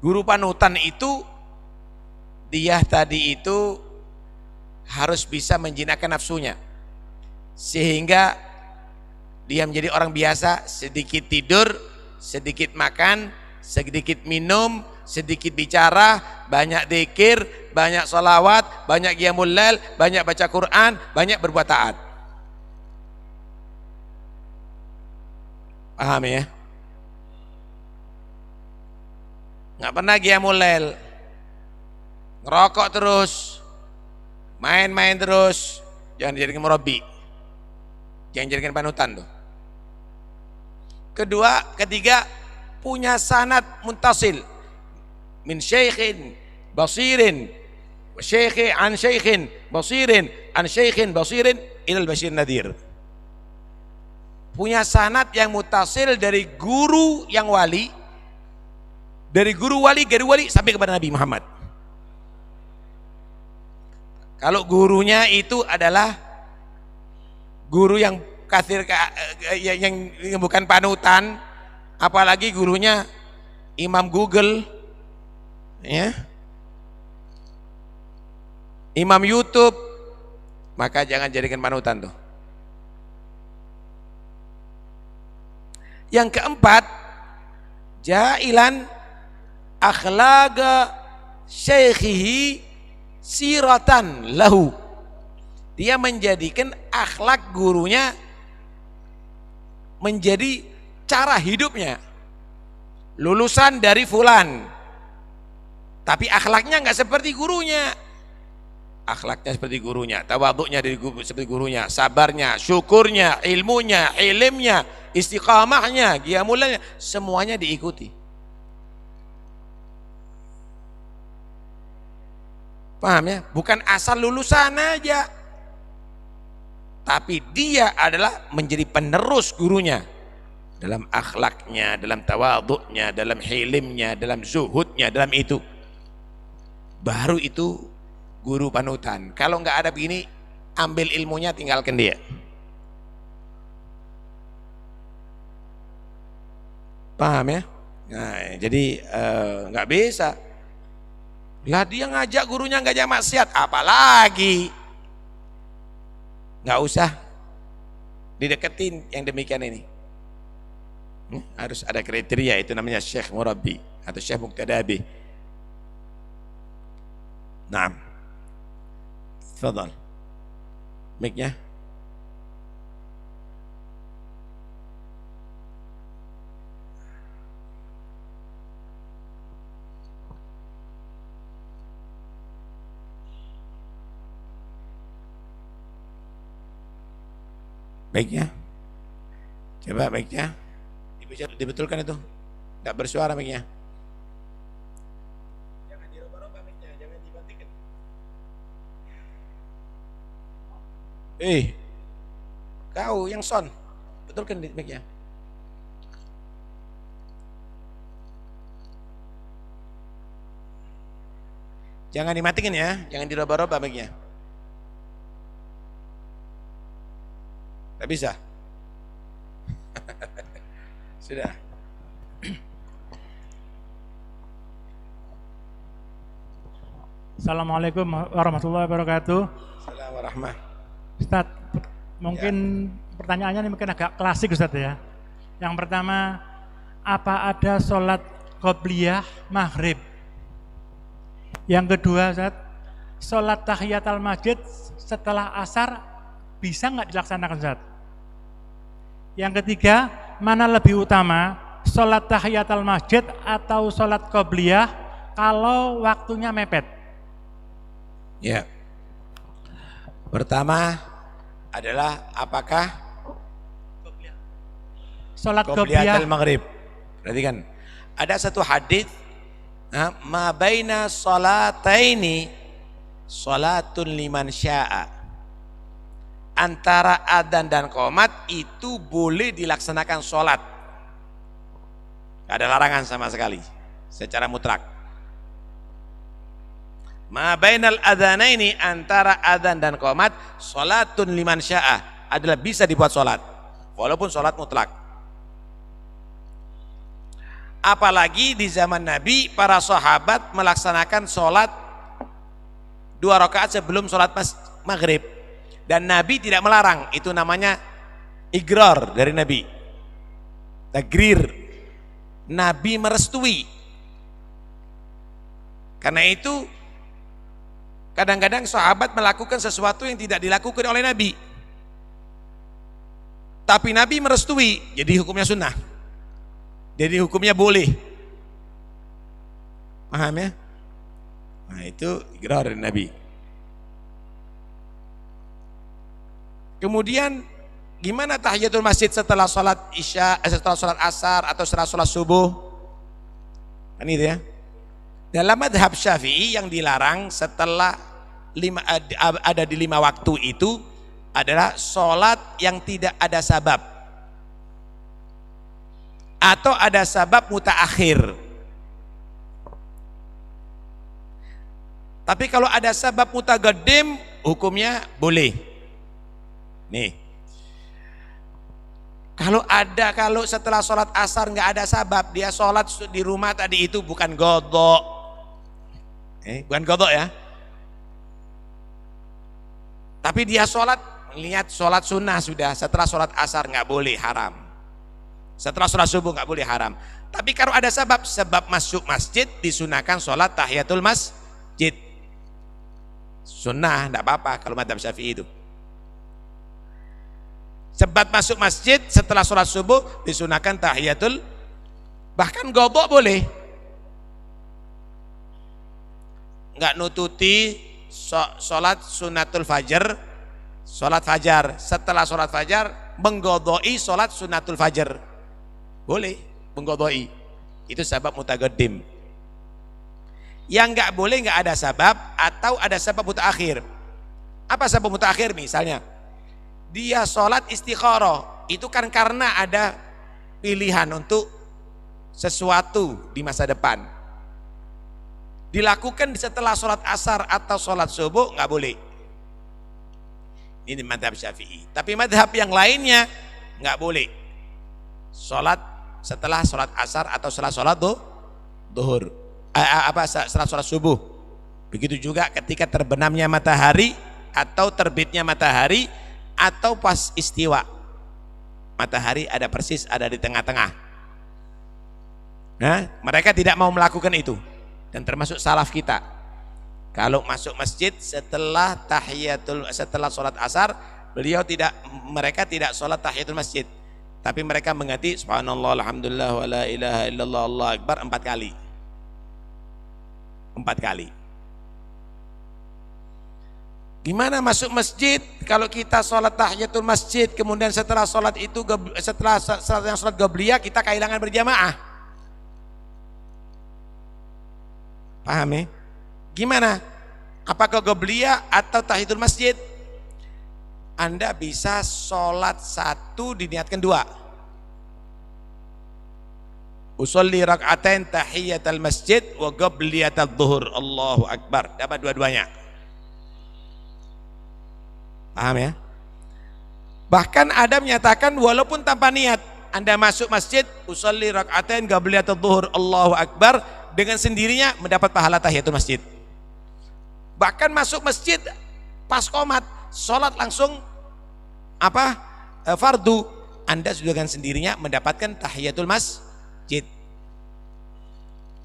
Guru panutan itu dia tadi itu harus bisa menjinakkan nafsunya sehingga dia menjadi orang biasa, sedikit tidur, sedikit makan, sedikit minum, sedikit bicara, banyak zikir, banyak salawat, banyak qiyamul lail, banyak baca Quran, banyak berbuat taat. Paham ya? Nggak pernah qiyamul lail, ngerokok terus, main-main terus, jangan dijadikan murabbi, jangan dijadikan panutan tuh. Ketiga, punya sanad muntasil min syaikhin basirin wa syaikhi an syaikhin basirin an syaikhin basirin ilal bashir nadir. Punya sanad yang mutasil dari guru yang wali, dari guru wali sampai kepada Nabi Muhammad. Kalau gurunya itu adalah guru yang kathir, yang bukan panutan, apalagi gurunya Imam Google, ya, Imam YouTube, maka jangan jadikan panutan tuh. Yang keempat, jailan akhlaga syekhihi siratan lahu. Dia menjadikan akhlak gurunya menjadi cara hidupnya. Lulusan dari fulan, tapi akhlaknya nggak seperti gurunya. Akhlaknya seperti gurunya, tawaduknya seperti gurunya, sabarnya, syukurnya, ilmunya, ilimnya, istiqamahnya, qiyamulnya, semuanya diikuti. Paham ya? Bukan asal lulusan aja, tapi dia adalah menjadi penerus gurunya dalam akhlaknya, dalam tawaduknya, dalam hilimnya, dalam zuhudnya, dalam itu. Baru itu guru panutan. Kalau nggak ada begini, ambil ilmunya, tinggalkan dia. Paham ya? Nah, jadi nggak bisa. Lah dia ngajak gurunya nggak jangan maksiat, apalagi nggak usah dideketin yang demikian ini. Harus ada kriteria, itu namanya syekh murabbi atau syekh muqtadabi. Naam. Tafadhal. Mic-nya. Mic-nya. Coba mic-nya. Dibetulkan itu. Enggak bersuara mic-nya. Jangan dirubah-rubah mic-nya, jangan dimatikan. Kau yang son, betulkan mic-nya. Jangan dimatikan ya, jangan dirubah-rubah mic-nya. Tak bisa. Sudah. Assalamualaikum warahmatullahi wabarakatuh. Assalamualaikum warahmatullahi. Ustaz, mungkin pertanyaannya ini mungkin agak klasik Ustaz ya. Yang pertama, apa ada sholat qobliyah maghrib? Yang kedua Ustaz, sholat tahiyatul masjid setelah asar bisa nggak dilaksanakan Ustaz? Yang ketiga, mana lebih utama, sholat tahiyatul masjid atau sholat qobliyah kalau waktunya mepet? Ya. Pertama adalah apakah sholat qobliyatul maghrib? Perhatikan, ada satu hadis, ma baina sholataini sholatun liman syaa. Antara adzan dan qomat itu boleh dilaksanakan sholat, gak ada larangan sama sekali secara mutlak. Ma bainal adzanaini, antara adzan dan qomat, sholatun liman syaa, adalah bisa dibuat sholat walaupun sholat mutlak. Apalagi di zaman Nabi, para sahabat melaksanakan sholat 2 rakaat sebelum sholat maghrib, dan Nabi tidak melarang. Itu namanya igrar dari Nabi, tagrir. Nabi merestui. Karena itu kadang-kadang sahabat melakukan sesuatu yang tidak dilakukan oleh Nabi, tapi Nabi merestui, jadi hukumnya sunnah, jadi hukumnya boleh. Paham ya? Nah itu igrar dari Nabi. Kemudian gimana tahiyatul masjid setelah sholat isya, setelah sholat asar atau setelah sholat subuh? Kan itu ya. Dalam madhab Syafi'i yang dilarang setelah ada di 5 waktu itu adalah sholat yang tidak ada sabab atau ada sabab mutaakhir. Tapi kalau ada sabab mutaqaddim, hukumnya boleh. Nih, kalau setelah sholat asar nggak ada sabab, dia sholat di rumah tadi itu bukan qadha, bukan qadha ya, tapi dia sholat, lihat sholat sunnah sudah, setelah sholat asar nggak boleh, haram. Setelah sholat subuh nggak boleh, haram. Tapi kalau ada sebab masuk masjid, disunahkan sholat tahiyatul masjid, sunnah, nggak apa-apa kalau madhab Syafi'i itu. Sebab masuk masjid setelah sholat subuh disunahkan tahiyatul, bahkan qadha boleh. Nggak nututi sholat sunatul fajar, sholat fajar setelah sholat fajar mengqadha'i sholat sunatul fajar, boleh mengqadha'i, itu sebab mutaqaddim. Yang nggak boleh nggak ada sabab atau ada sebab mutaakhir. Apa sebab mutaakhir? Misalnya dia sholat istikharah, itu kan karena ada pilihan untuk sesuatu di masa depan, dilakukan setelah sholat asar atau sholat subuh, nggak boleh. Ini madhab Syafi'i. Tapi madhab yang lainnya nggak boleh. Sholat setelah sholat asar atau setelah sholat duhur. Setelah sholat subuh. Begitu juga ketika terbenamnya matahari atau terbitnya matahari atau pas istiwa. Matahari ada persis ada di tengah-tengah. Nah, mereka tidak mau melakukan itu. Dan termasuk salaf kita. Kalau masuk masjid setelah sholat asar, mereka tidak sholat tahiyatul masjid, tapi mereka mengganti subhanallah, alhamdulillah, wa la ilaha illallah, Allah akbar 4 kali. 4 kali. Gimana masuk masjid kalau kita sholat tahiyatul masjid, kemudian setelah sholat itu, setelah sholat qabliyah kita kehilangan berjamaah? Paham ya? Gimana? Apakah qabliyah atau tahiyatul masjid? Anda bisa sholat 1 diniatkan 2. Usolli rak'atain tahiyatul masjid wa qabliyatul zuhur. Allahu akbar. Dapat dua-duanya. Paham ya? Bahkan ada menyatakan walaupun tanpa niat, Anda masuk masjid, usolli rak'atain qabliyatul zuhur, Allahu akbar, dengan sendirinya mendapat pahala tahiyatul masjid. Bahkan masuk masjid pas qomat, sholat langsung fardu, Anda sudah dengan sendirinya mendapatkan tahiyatul masjid.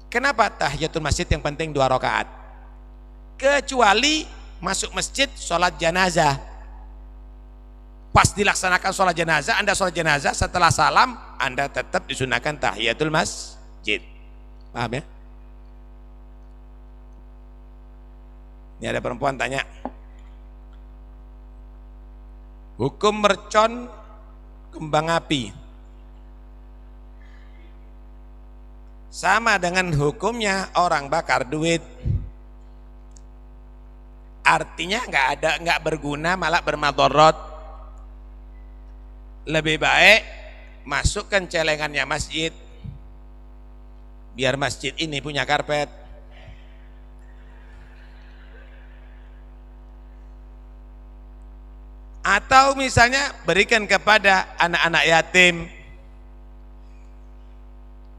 Kenapa tahiyatul masjid yang penting 2 rakaat? Kecuali masuk masjid sholat jenazah. Pas dilaksanakan sholat jenazah, Anda sholat jenazah setelah salam, Anda tetap disunahkan tahiyatul masjid. Paham ya? Ini ada perempuan tanya, hukum mercon kembang api sama dengan hukumnya orang bakar duit. Artinya nggak berguna, malah bermadharat. Lebih baik masukkan celengannya masjid, biar masjid ini punya karpet. Atau misalnya berikan kepada anak-anak yatim,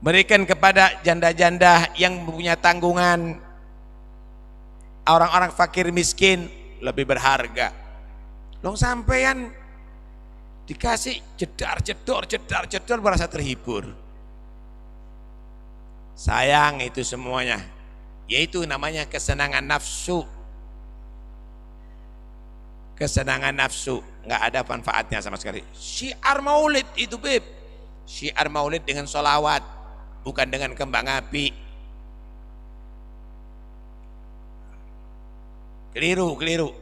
berikan kepada janda-janda yang punya tanggungan, orang-orang fakir miskin, lebih berharga. Long sampean dikasih jedar-jedor merasa terhibur. Sayang itu semuanya, yaitu namanya kesenangan nafsu. Kesenangan nafsu, nggak ada manfaatnya sama sekali. Syiar maulid itu beb, syiar maulid dengan sholawat, bukan dengan kembang api. Keliru.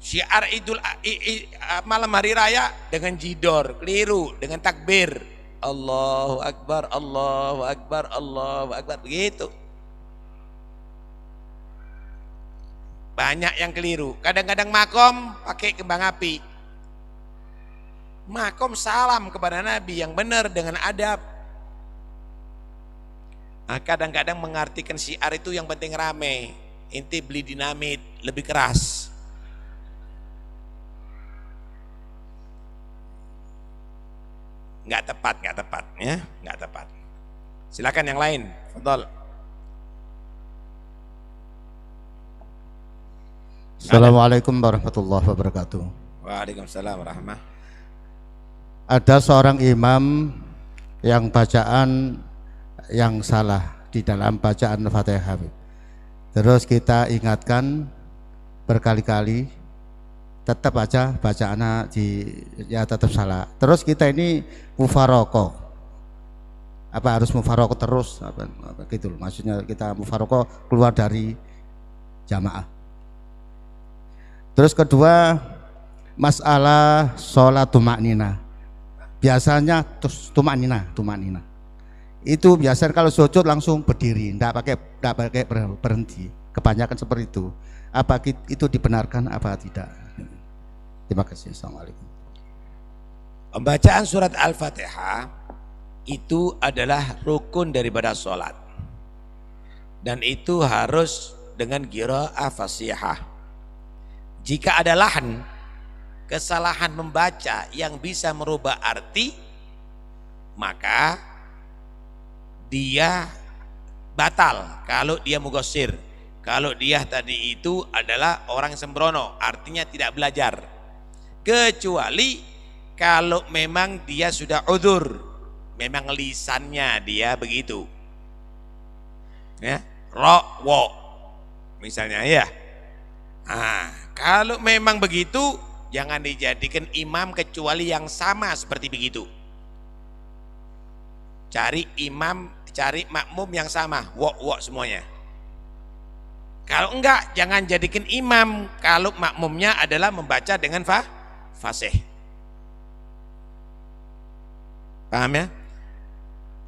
Syiar malam hari raya dengan jidor, keliru, dengan takbir, Allahu akbar, Allahu akbar, Allahu akbar, begitu. Banyak yang keliru. Kadang-kadang makom pakai kembang api. Makom salam kepada Nabi yang benar dengan adab. Nah, kadang-kadang mengartikan syiar itu yang penting rame. Inti beli dinamit lebih keras. Nggak tepat ya, nggak tepat. Silakan yang lain. Fadhal. Assalamualaikum warahmatullahi wabarakatuh. Waalaikumsalam warahmatullahi. Ada seorang imam yang bacaan yang salah di dalam bacaan Fatihah. Terus kita ingatkan berkali-kali, tetap aja bacaannya tetap salah. Terus kita ini mufaraqah. Apa harus mufaraqah terus? Apa gitu loh. Maksudnya kita mufaraqah keluar dari jamaah. Terus kedua, masalah sholat tumaknina. Biasanya tumaknina. Itu biasanya kalau sujud langsung berdiri, enggak pakai berhenti. Kebanyakan seperti itu. Apa itu dibenarkan apa tidak? Terima kasih. Assalamualaikum. Pembacaan surat Al-Fatihah itu adalah rukun daripada sholat. Dan itu harus dengan qiraah fasihah. Jika ada lahan, kesalahan membaca yang bisa merubah arti, maka dia batal kalau dia mughassir. Kalau dia tadi itu adalah orang sembrono, artinya tidak belajar. Kecuali kalau memang dia sudah udzur, memang lisannya dia begitu. Ya, ro, wo, misalnya ya. Nah, kalau memang begitu, jangan dijadikan imam kecuali yang sama seperti begitu. Cari imam, cari makmum yang sama, wo, wo semuanya. Kalau enggak, jangan jadikan imam kalau makmumnya adalah membaca dengan fasih. Paham ya?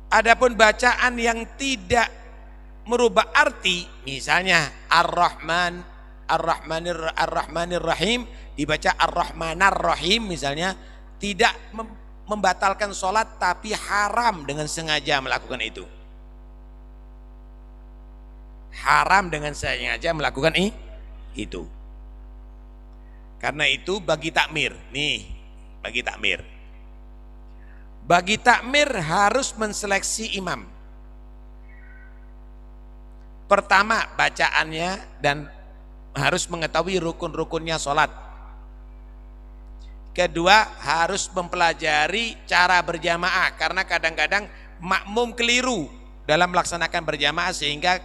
Adapun bacaan yang tidak merubah arti, misalnya Ar-Rahman, Ar-Rahmanir Rahim, dibaca Ar-Rahmanar Rahim misalnya, tidak membatalkan sholat tapi haram dengan sengaja melakukan itu. Haram dengan sengaja melakukan itu. Karena itu bagi takmir, nih bagi takmir. Bagi takmir harus menseleksi imam. Pertama bacaannya dan harus mengetahui rukun-rukunnya sholat. Kedua harus mempelajari cara berjamaah, karena kadang-kadang makmum keliru dalam melaksanakan berjamaah sehingga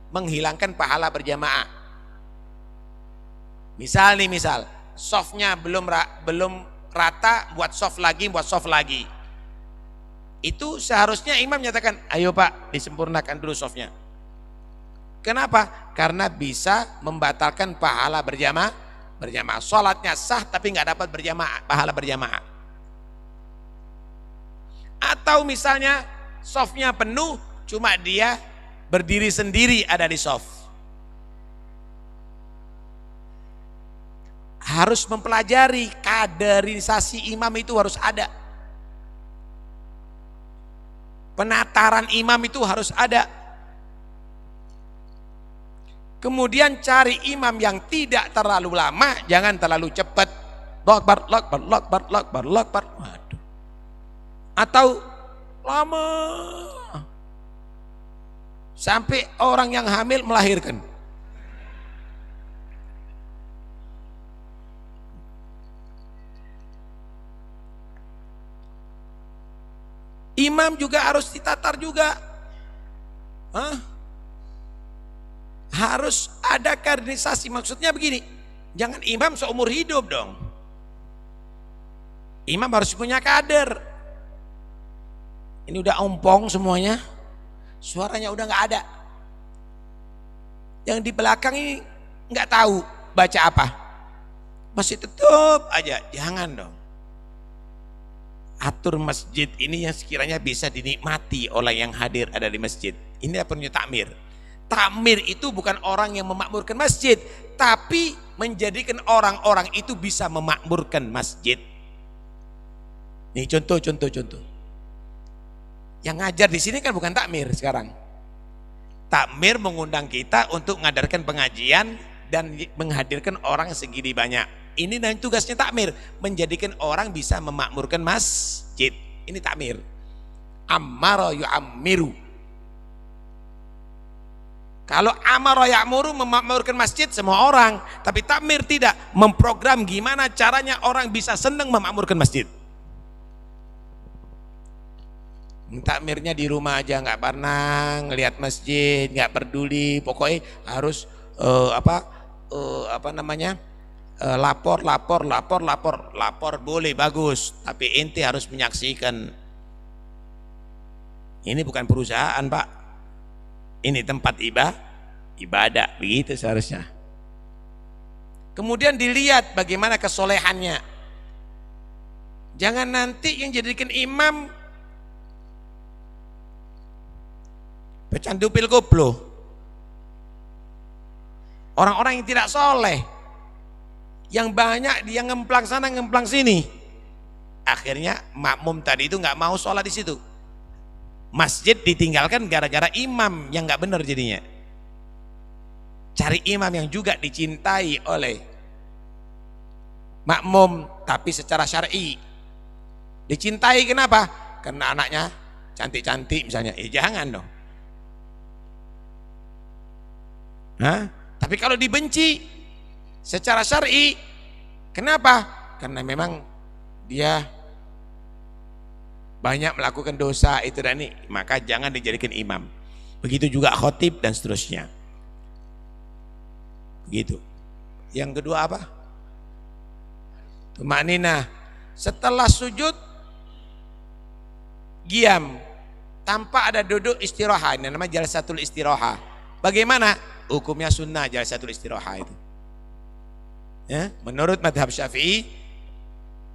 menghilangkan pahala berjamaah. Misal softnya belum rata, buat soft lagi. Itu seharusnya imam nyatakan, ayo Pak disempurnakan dulu softnya. Kenapa? Karena bisa membatalkan pahala berjamaah. Sholatnya sah tapi nggak dapat pahala berjamaah. Atau misalnya softnya penuh, cuma dia berdiri sendiri ada di soft. Harus mempelajari kaderisasi imam, itu harus ada. Penataran imam itu harus ada. Kemudian cari imam yang tidak terlalu lama, jangan terlalu cepat. Lokbar. Waduh. Atau lama sampai orang yang hamil melahirkan. Imam juga harus ditatar juga. Harus ada kaderisasi. Maksudnya begini, jangan imam seumur hidup dong. Imam harus punya kader. Ini udah ompong semuanya, suaranya udah nggak ada. Yang di belakang ini nggak tahu baca apa, masih tetap aja. Jangan dong. Atur masjid ini yang sekiranya bisa dinikmati oleh yang hadir ada di masjid. Ini perlunya takmir. Takmir itu bukan orang yang memakmurkan masjid, tapi menjadikan orang-orang itu bisa memakmurkan masjid. Nih contoh. Yang ngajar di sini kan bukan takmir sekarang. Takmir mengundang kita untuk mengadarkan pengajian dan menghadirkan orang segini banyak. Ini dan tugasnya takmir, menjadikan orang bisa memakmurkan masjid. Ini takmir. Ammara yu'ammiru. Kalau amara ya'muru, memakmurkan masjid semua orang, tapi takmir tidak, memprogram gimana caranya orang bisa senang memakmurkan masjid. Takmirnya di rumah aja, nggak pernah ngelihat masjid, nggak peduli, pokoknya harus lapor boleh, bagus, tapi ente harus menyaksikan. Ini bukan perusahaan Pak, ini tempat ibadah, begitu seharusnya. Kemudian dilihat bagaimana kesolehannya. Jangan nanti yang jadikan imam pecandu pil koplo, orang-orang yang tidak soleh, yang banyak dia ngemplang sana ngemplang sini. Akhirnya makmum tadi itu nggak mau sholat di situ. Masjid ditinggalkan gara-gara imam yang nggak benar jadinya. Cari imam yang juga dicintai oleh makmum tapi secara syar'i. Dicintai kenapa? Karena anaknya cantik-cantik misalnya. Jangan dong. Tapi kalau dibenci secara syar'i, kenapa? Karena memang dia banyak melakukan dosa itu dan ini, maka jangan dijadikan imam. Begitu juga khotib dan seterusnya. Begitu. Yang kedua apa? Tumakninah. Setelah sujud qiyam tanpa ada duduk istirahat, ini namanya jalsatul istirahah. Bagaimana? Hukumnya sunnah jalsatul istirahah itu. Ya, menurut madhab Syafi'i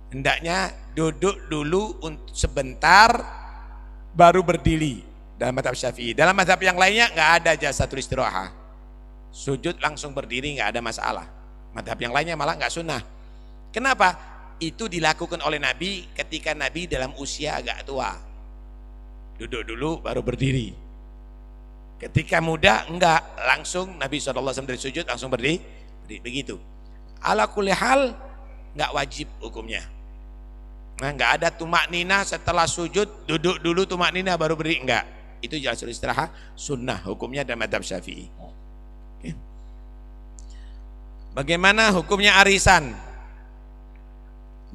hendaknya duduk dulu untuk sebentar baru berdiri dalam madhab Syafi'i. Dalam madhab yang lainnya nggak ada jalsatul istirahah. Sujud langsung berdiri nggak ada masalah. Madhab yang lainnya malah nggak sunnah. Kenapa? Itu dilakukan oleh Nabi ketika Nabi dalam usia agak tua. Duduk dulu baru berdiri. Ketika muda enggak, langsung Nabi SAW dari sujud langsung berdiri. Begitu. Ala kulli hal enggak wajib hukumnya. Nah, enggak ada tumakninah setelah sujud duduk dulu tumakninah baru berdiri, enggak. Itu jalsatul istirahah sunnah hukumnya dalam mazhab Syafi'i. Oke. Bagaimana hukumnya arisan?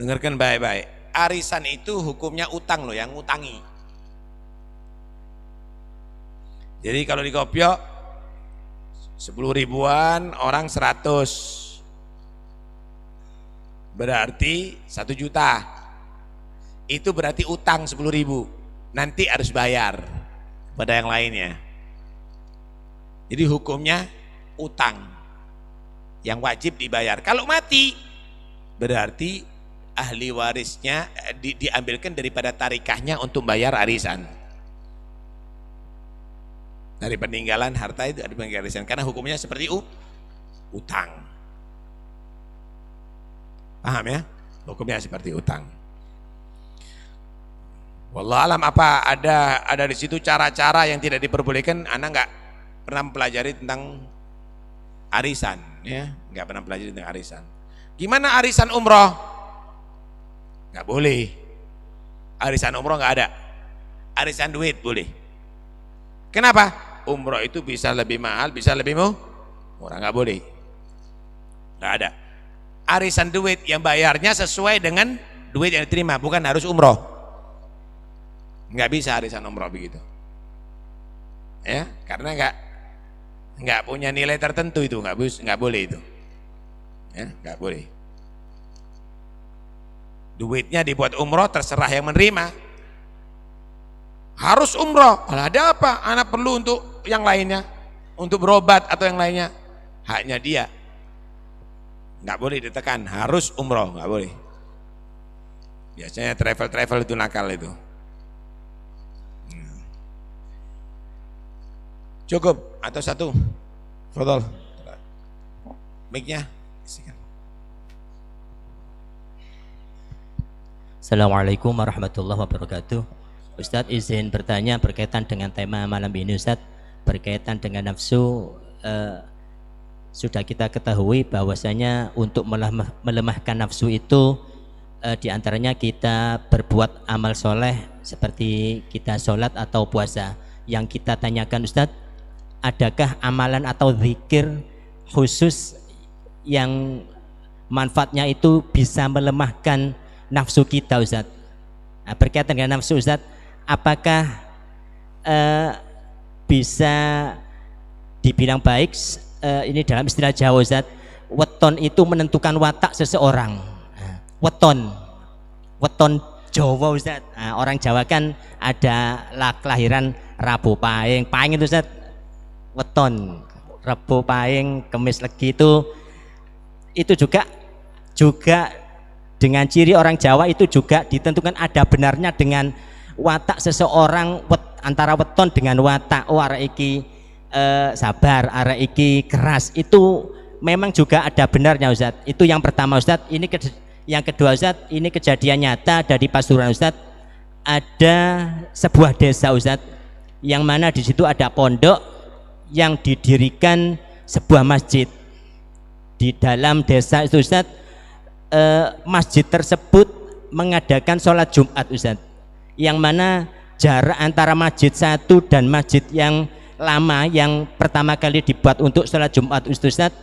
Dengarkan baik-baik. Arisan itu hukumnya utang loh, yang ngutangi. Jadi kalau di Kopyo 10 ribuan, orang 100, berarti 1 juta. Itu berarti utang 10 ribu, nanti harus bayar pada yang lainnya. Jadi hukumnya utang yang wajib dibayar. Kalau mati berarti ahli warisnya diambilkan daripada tarikahnya untuk bayar arisan. Dari peninggalan harta itu ada peninggalan, karena hukumnya seperti utang. Paham ya? Hukumnya seperti utang. Wallah alam, apa ada di situ cara-cara yang tidak diperbolehkan? Anda nggak pernah mempelajari tentang arisan, ya? Nggak pernah pelajari tentang arisan. Gimana arisan umroh? Nggak boleh. Arisan umroh nggak ada. Arisan duit boleh. Kenapa? Umroh itu bisa lebih mahal, bisa lebih murah, nggak boleh. Nggak ada. Arisan duit yang bayarnya sesuai dengan duit yang diterima, bukan harus umroh. Nggak bisa arisan umroh begitu. Ya, karena nggak punya nilai tertentu itu, nggak boleh itu. Ya, nggak boleh. Duitnya dibuat umroh terserah yang menerima. Harus umroh, kalau ada apa? Anak perlu untuk yang lainnya, untuk berobat atau yang lainnya, haknya dia. Nggak boleh ditekan, harus umroh, nggak boleh. Biasanya travel itu nakal itu. Cukup atau satu? Fadhol. Mic-nya isikan. Assalamualaikum warahmatullahi wabarakatuh. Ustadz izin bertanya berkaitan dengan tema malam ini Ustadz, berkaitan dengan nafsu. Sudah kita ketahui bahwasanya untuk melemahkan nafsu itu diantaranya kita berbuat amal soleh seperti kita sholat atau puasa. Yang kita tanyakan Ustadz, adakah amalan atau zikir khusus yang manfaatnya itu bisa melemahkan nafsu kita Ustadz? Nah, berkaitan dengan nafsu Ustadz, apakah bisa dibilang baik, ini dalam istilah Jawa Ustadz, weton itu menentukan watak seseorang. Weton Jawa Ustadz. Nah, orang Jawa kan ada kelahiran Rabu Pahing itu Ustadz, weton Rabu Pahing, Kemis Legi itu juga dengan ciri orang Jawa itu juga ditentukan ada benarnya dengan watak seseorang, antara weton dengan watak. Oh, arek iki sabar, arek iki keras, itu memang juga ada benarnya Ustadz. Itu yang pertama Ustadz. Yang kedua Ustadz, ini kejadian nyata dari Pasuruan Ustadz. Ada sebuah desa Ustadz, yang mana di situ ada pondok yang didirikan sebuah masjid. Di dalam desa itu Ustadz masjid tersebut mengadakan sholat Jumat Ustadz, yang mana jarak antara masjid satu dan masjid yang lama yang pertama kali dibuat untuk sholat Jumat Ustadz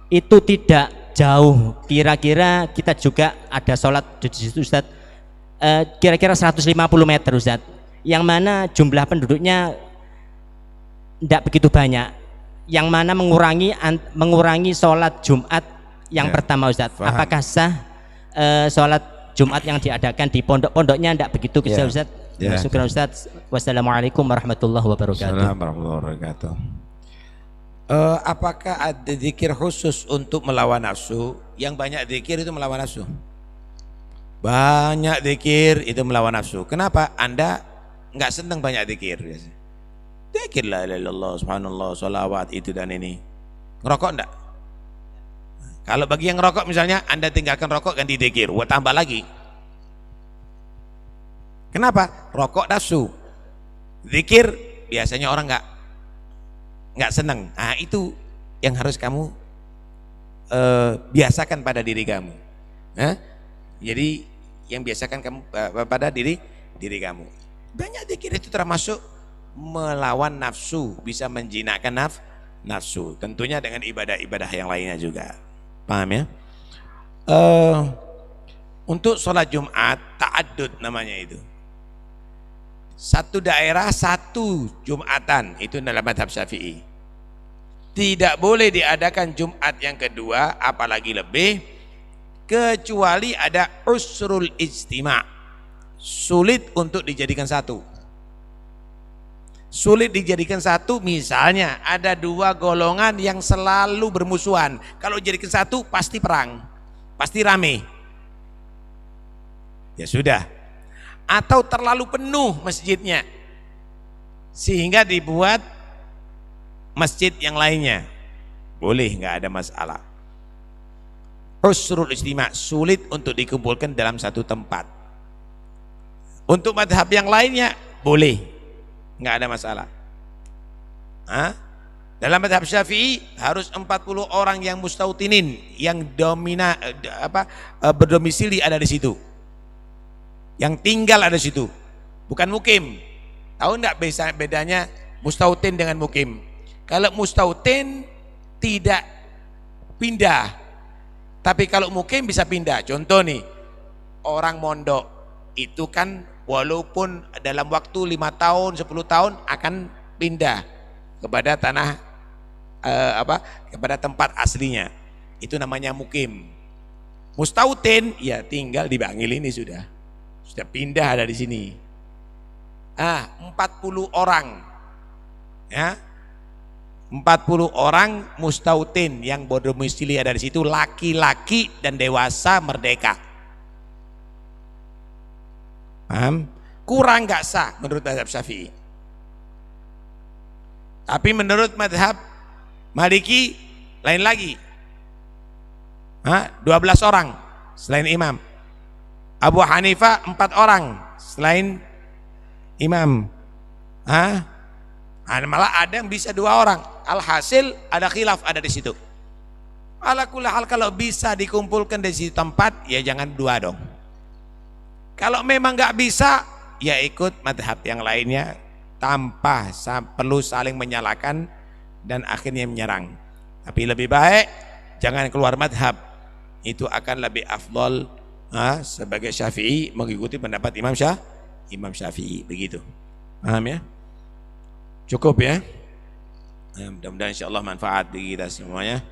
itu tidak jauh, kira-kira kita juga ada sholat di situ Ustadz, kira-kira 150 meter Ustadz, yang mana jumlah penduduknya tidak begitu banyak, yang mana mengurangi sholat Jumat yang pertama Ustadz. Faham. Apakah sah sholat Jumat yang diadakan di pondok-pondoknya tidak begitu kecil Ustadz? Syukran Ustadz. Wassalamualaikum warahmatullahi wabarakatuh. Assalamualaikum warahmatullahi wabarakatuh. Apakah ada zikir khusus untuk melawan nafsu? Yang banyak zikir itu melawan nafsu. Banyak zikir itu melawan nafsu. Kenapa? Anda nggak senang banyak zikir biasanya. Zikir la ilaha illallah, subhanallah, sholawat itu dan ini. Ngerokok enggak? Kalau bagi yang ngerokok misalnya, Anda tinggalkan rokok ganti zikir, buat tambah lagi. Kenapa? Rokok nafsu. Zikir biasanya orang nggak senang. Nah, itu yang harus kamu biasakan pada diri kamu. Jadi yang biasakan kamu pada diri kamu. Banyak zikir itu termasuk melawan nafsu, bisa menjinakkan nafsu. Tentunya dengan ibadah-ibadah yang lainnya juga. Paham ya? Untuk sholat Jumat ta'addud namanya itu. Satu daerah satu Jumatan, itu dalam mazhab Syafi'i. Tidak boleh diadakan Jumat yang kedua, apalagi lebih, kecuali ada usrul ijtima', sulit untuk dijadikan satu. Sulit dijadikan satu, misalnya ada dua golongan yang selalu bermusuhan. Kalau jadikan satu pasti perang, pasti rame. Ya sudah. Atau terlalu penuh masjidnya sehingga dibuat masjid yang lainnya, boleh, nggak ada masalah. Usrul ijtima', sulit untuk dikumpulkan dalam satu tempat. Untuk madhab yang lainnya boleh, nggak ada masalah. Dalam madhab Syafi'i harus 40 orang yang mustautinin, yang berdomisili ada di situ, yang tinggal ada di situ, bukan mukim. Tahu enggak bedanya mustautin dengan mukim? Kalau mustautin tidak pindah, tapi kalau mukim bisa pindah. Contoh nih, orang mondok itu kan walaupun dalam waktu 5 tahun, 10 tahun akan pindah kepada tanah kepada tempat aslinya. Itu namanya mukim. Mustautin ya tinggal di Bangil ini sudah pindah, ada di sini. 40 orang ya, 40 orang mustautin yang berdomisili ada di situ, laki-laki dan dewasa merdeka. Paham? Kurang nggak sah menurut mazhab Syafi'i. Tapi menurut mazhab Maliki lain lagi. 12 orang selain imam. Abu Hanifah 4 orang selain imam. Malah ada yang bisa 2 orang. Alhasil ada khilaf ada di situ. Ala kulli hal, kalau bisa dikumpulkan di situ tempat, ya jangan 2 dong. Kalau memang nggak bisa, ya ikut madhab yang lainnya tanpa perlu saling menyalahkan dan akhirnya menyerang. Tapi lebih baik jangan keluar madhab, itu akan lebih afdol. Sebagai Syafi'i mengikuti pendapat Imam Syafi'i, begitu. Paham ya? Cukup ya? Mudah-mudahan insyaallah manfaat bagi kita semuanya.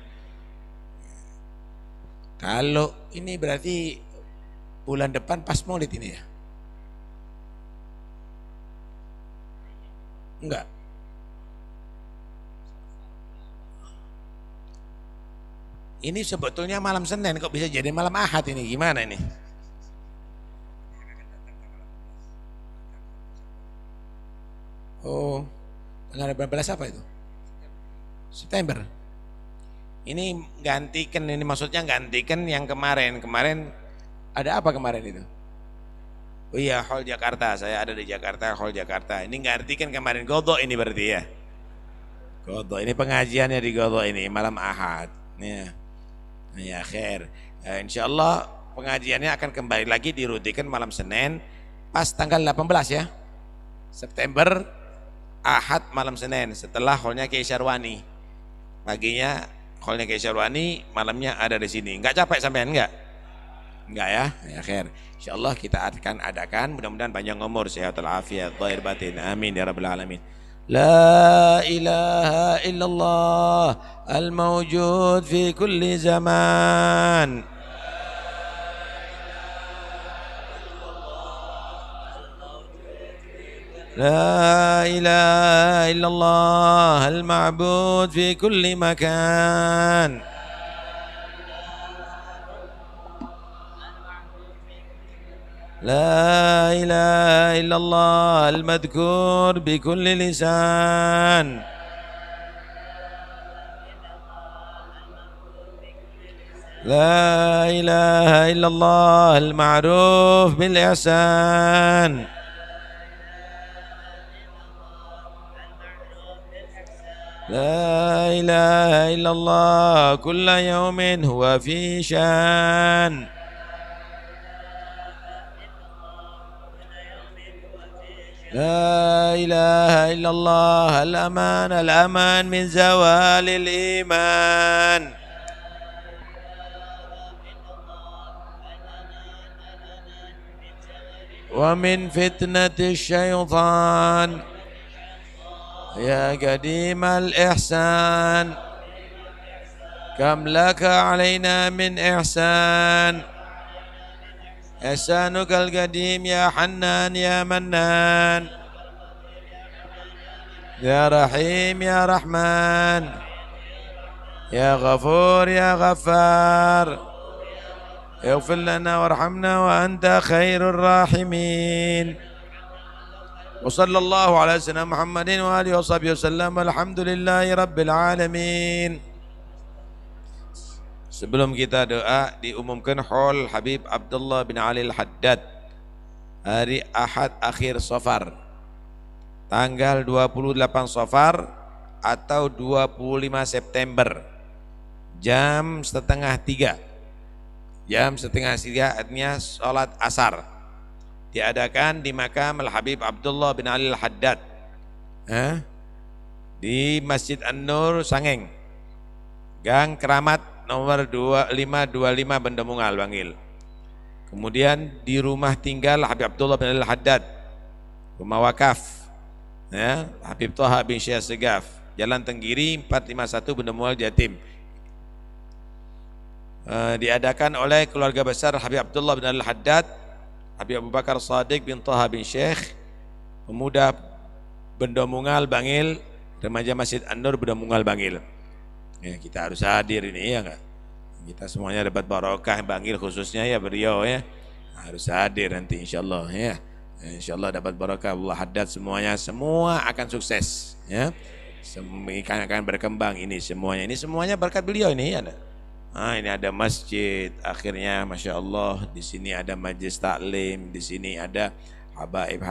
Kalau ini berarti bulan depan pas Maulid ini ya? Enggak. Ini sebetulnya malam Senin, kok bisa jadi malam Ahad ini? Gimana ini? Oh, tanggal 18 apa itu? September. Ini gantikan, ini maksudnya gantikan yang kemarin. Kemarin ada apa kemarin itu? Oh iya, Hall Jakarta. Saya ada di Jakarta, Hall Jakarta. Ini gantikan kemarin Godok ini berarti ya. Godok ini pengajiannya di Godok ini malam Ahad. Ya. Ya khair. Insyaallah pengajiannya akan kembali lagi dirutikan malam Senin pas tanggal 18 ya September, Ahad malam Senin setelah holnya Kiai Syarwani. Paginya holnya Kiai Syarwani, malamnya ada di sini. Enggak capek sampean enggak? Enggak ya? Ya khair. Insyaallah kita akan adakan, mudah-mudahan panjang umur, sehat walafiat, zahir batin. Amin ya rabbal alamin. La ilaha illallah al-mawjud fi kulli zaman. La ilaha illallah al-ma'bud fi kulli makan. لا إله إلا الله المذكور بكل لسان. لا إله إلا الله المعروف بالإحسان. لا إله إلا الله كل يوم هو في شان. لا إله إلا الله الأمان الأمان من زوال الإيمان. ومن فتنة الشيطان. يا قديم الإحسان كم لك علينا من إحسان. إحسانك القديم يا حنان يا منان يا رحيم يا رحمن يا غفور يا غفار اغفر لنا وارحمنا وأنت خير الراحمين. وصلى الله على سيدنا محمد وآله وصحبه وسلم. الحمد لله رب العالمين. Sebelum kita doa, diumumkan haul Habib Abdullah bin Ali Al-Haddad hari Ahad akhir Safar tanggal 28 Safar atau 25 September jam 2:30. Jam 2:30 artinya sholat asar diadakan di makam Al-Habib Abdullah bin Ali Al-Haddad di Masjid An-Nur Sangeng, Gang Keramat nomor 2525 Bendemungal Bangil. Kemudian di rumah tinggal Habib Abdullah bin Al-Haddad, rumah wakaf ya, Habib Thaha bin Syekh Segaf, Jalan Tenggiri 451 Bendemungal Jatim. Diadakan oleh keluarga besar Habib Abdullah bin Al-Haddad, Habib Abu Bakar Shadiq bin Thaha bin Syekh, pemuda Bendemungal Bangil, remaja Masjid An-Nur Bendemungal Bangil. Ya, kita harus hadir ini ya enggak? Kita semuanya dapat barokah Bangil khususnya ya beliau ya. Harus hadir nanti insyaallah ya. Insyaallah dapat barokah Allah Haddad semuanya, semua akan sukses ya. Semua akan berkembang ini semuanya. Ini semuanya berkat beliau ini ya. Ini ada masjid akhirnya Masya Allah, di sini ada majlis taklim, di sini ada habaib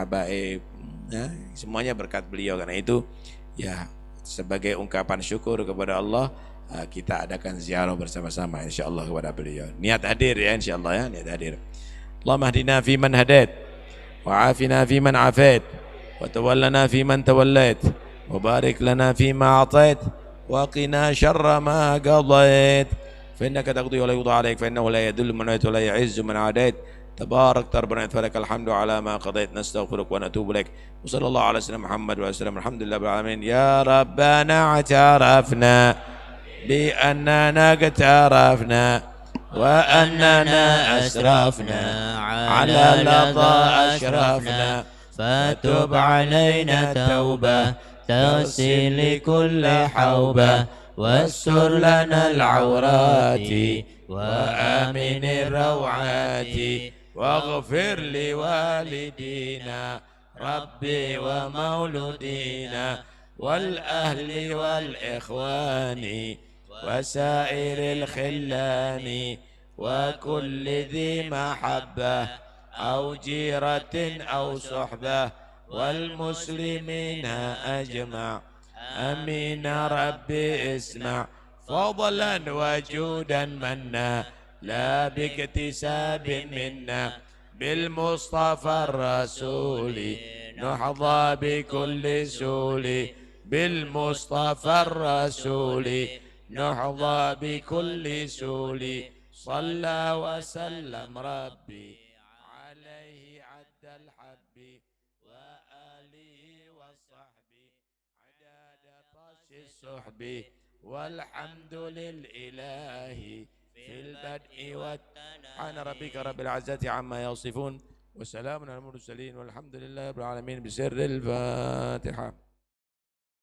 ya, semuanya berkat beliau. Karena itu ya sebagai ungkapan syukur kepada Allah, kita adakan ziarah bersama-sama insyaallah kepada beliau. Niat hadir ya insyaallah ya, niat hadir. Allahumma hdina fi man hadait wa afina fi man afait wa tawallana fi man tawallait wa barik lana fi ma atait wa qina syarra ma qadait fa innaka taqdi wa la yuqda alayk fa innahu la yadullu man wa la yu'izzu man adait. تبارك ربنا فلك الحمد على ما قضيت نستغفرك ونتوب إليك وصلى الله على سيدنا محمد وسلم. الحمد لله رب العالمين. يا ربنا اعترفنا بأننا اقترفنا وأننا أسرفنا على لظى أشرفنا فتب علينا توبة تغسل كل حوبة واستر لنا العورات وآمن الروعات واغفر لوالدينا ربي ومولودينا والأهل والإخوان وسائر الخلان وكل ذي محبة أو جيرة أو صحبة والمسلمين أجمع. آمين ربي اسمع فضلا وجودا منا لا باكتساب منا بالمصطفى الرسول نحظى بكل سول بالمصطفى الرسول نحظى بكل سول صلى وسلم ربي عليه عد الحب وآله وصحبه عدد طش السحب والحمد للإله في البدء سبحان ربك رب العزة عما يصفون وسلام على المرسلين والحمد لله رب العالمين بسر الفاتحة.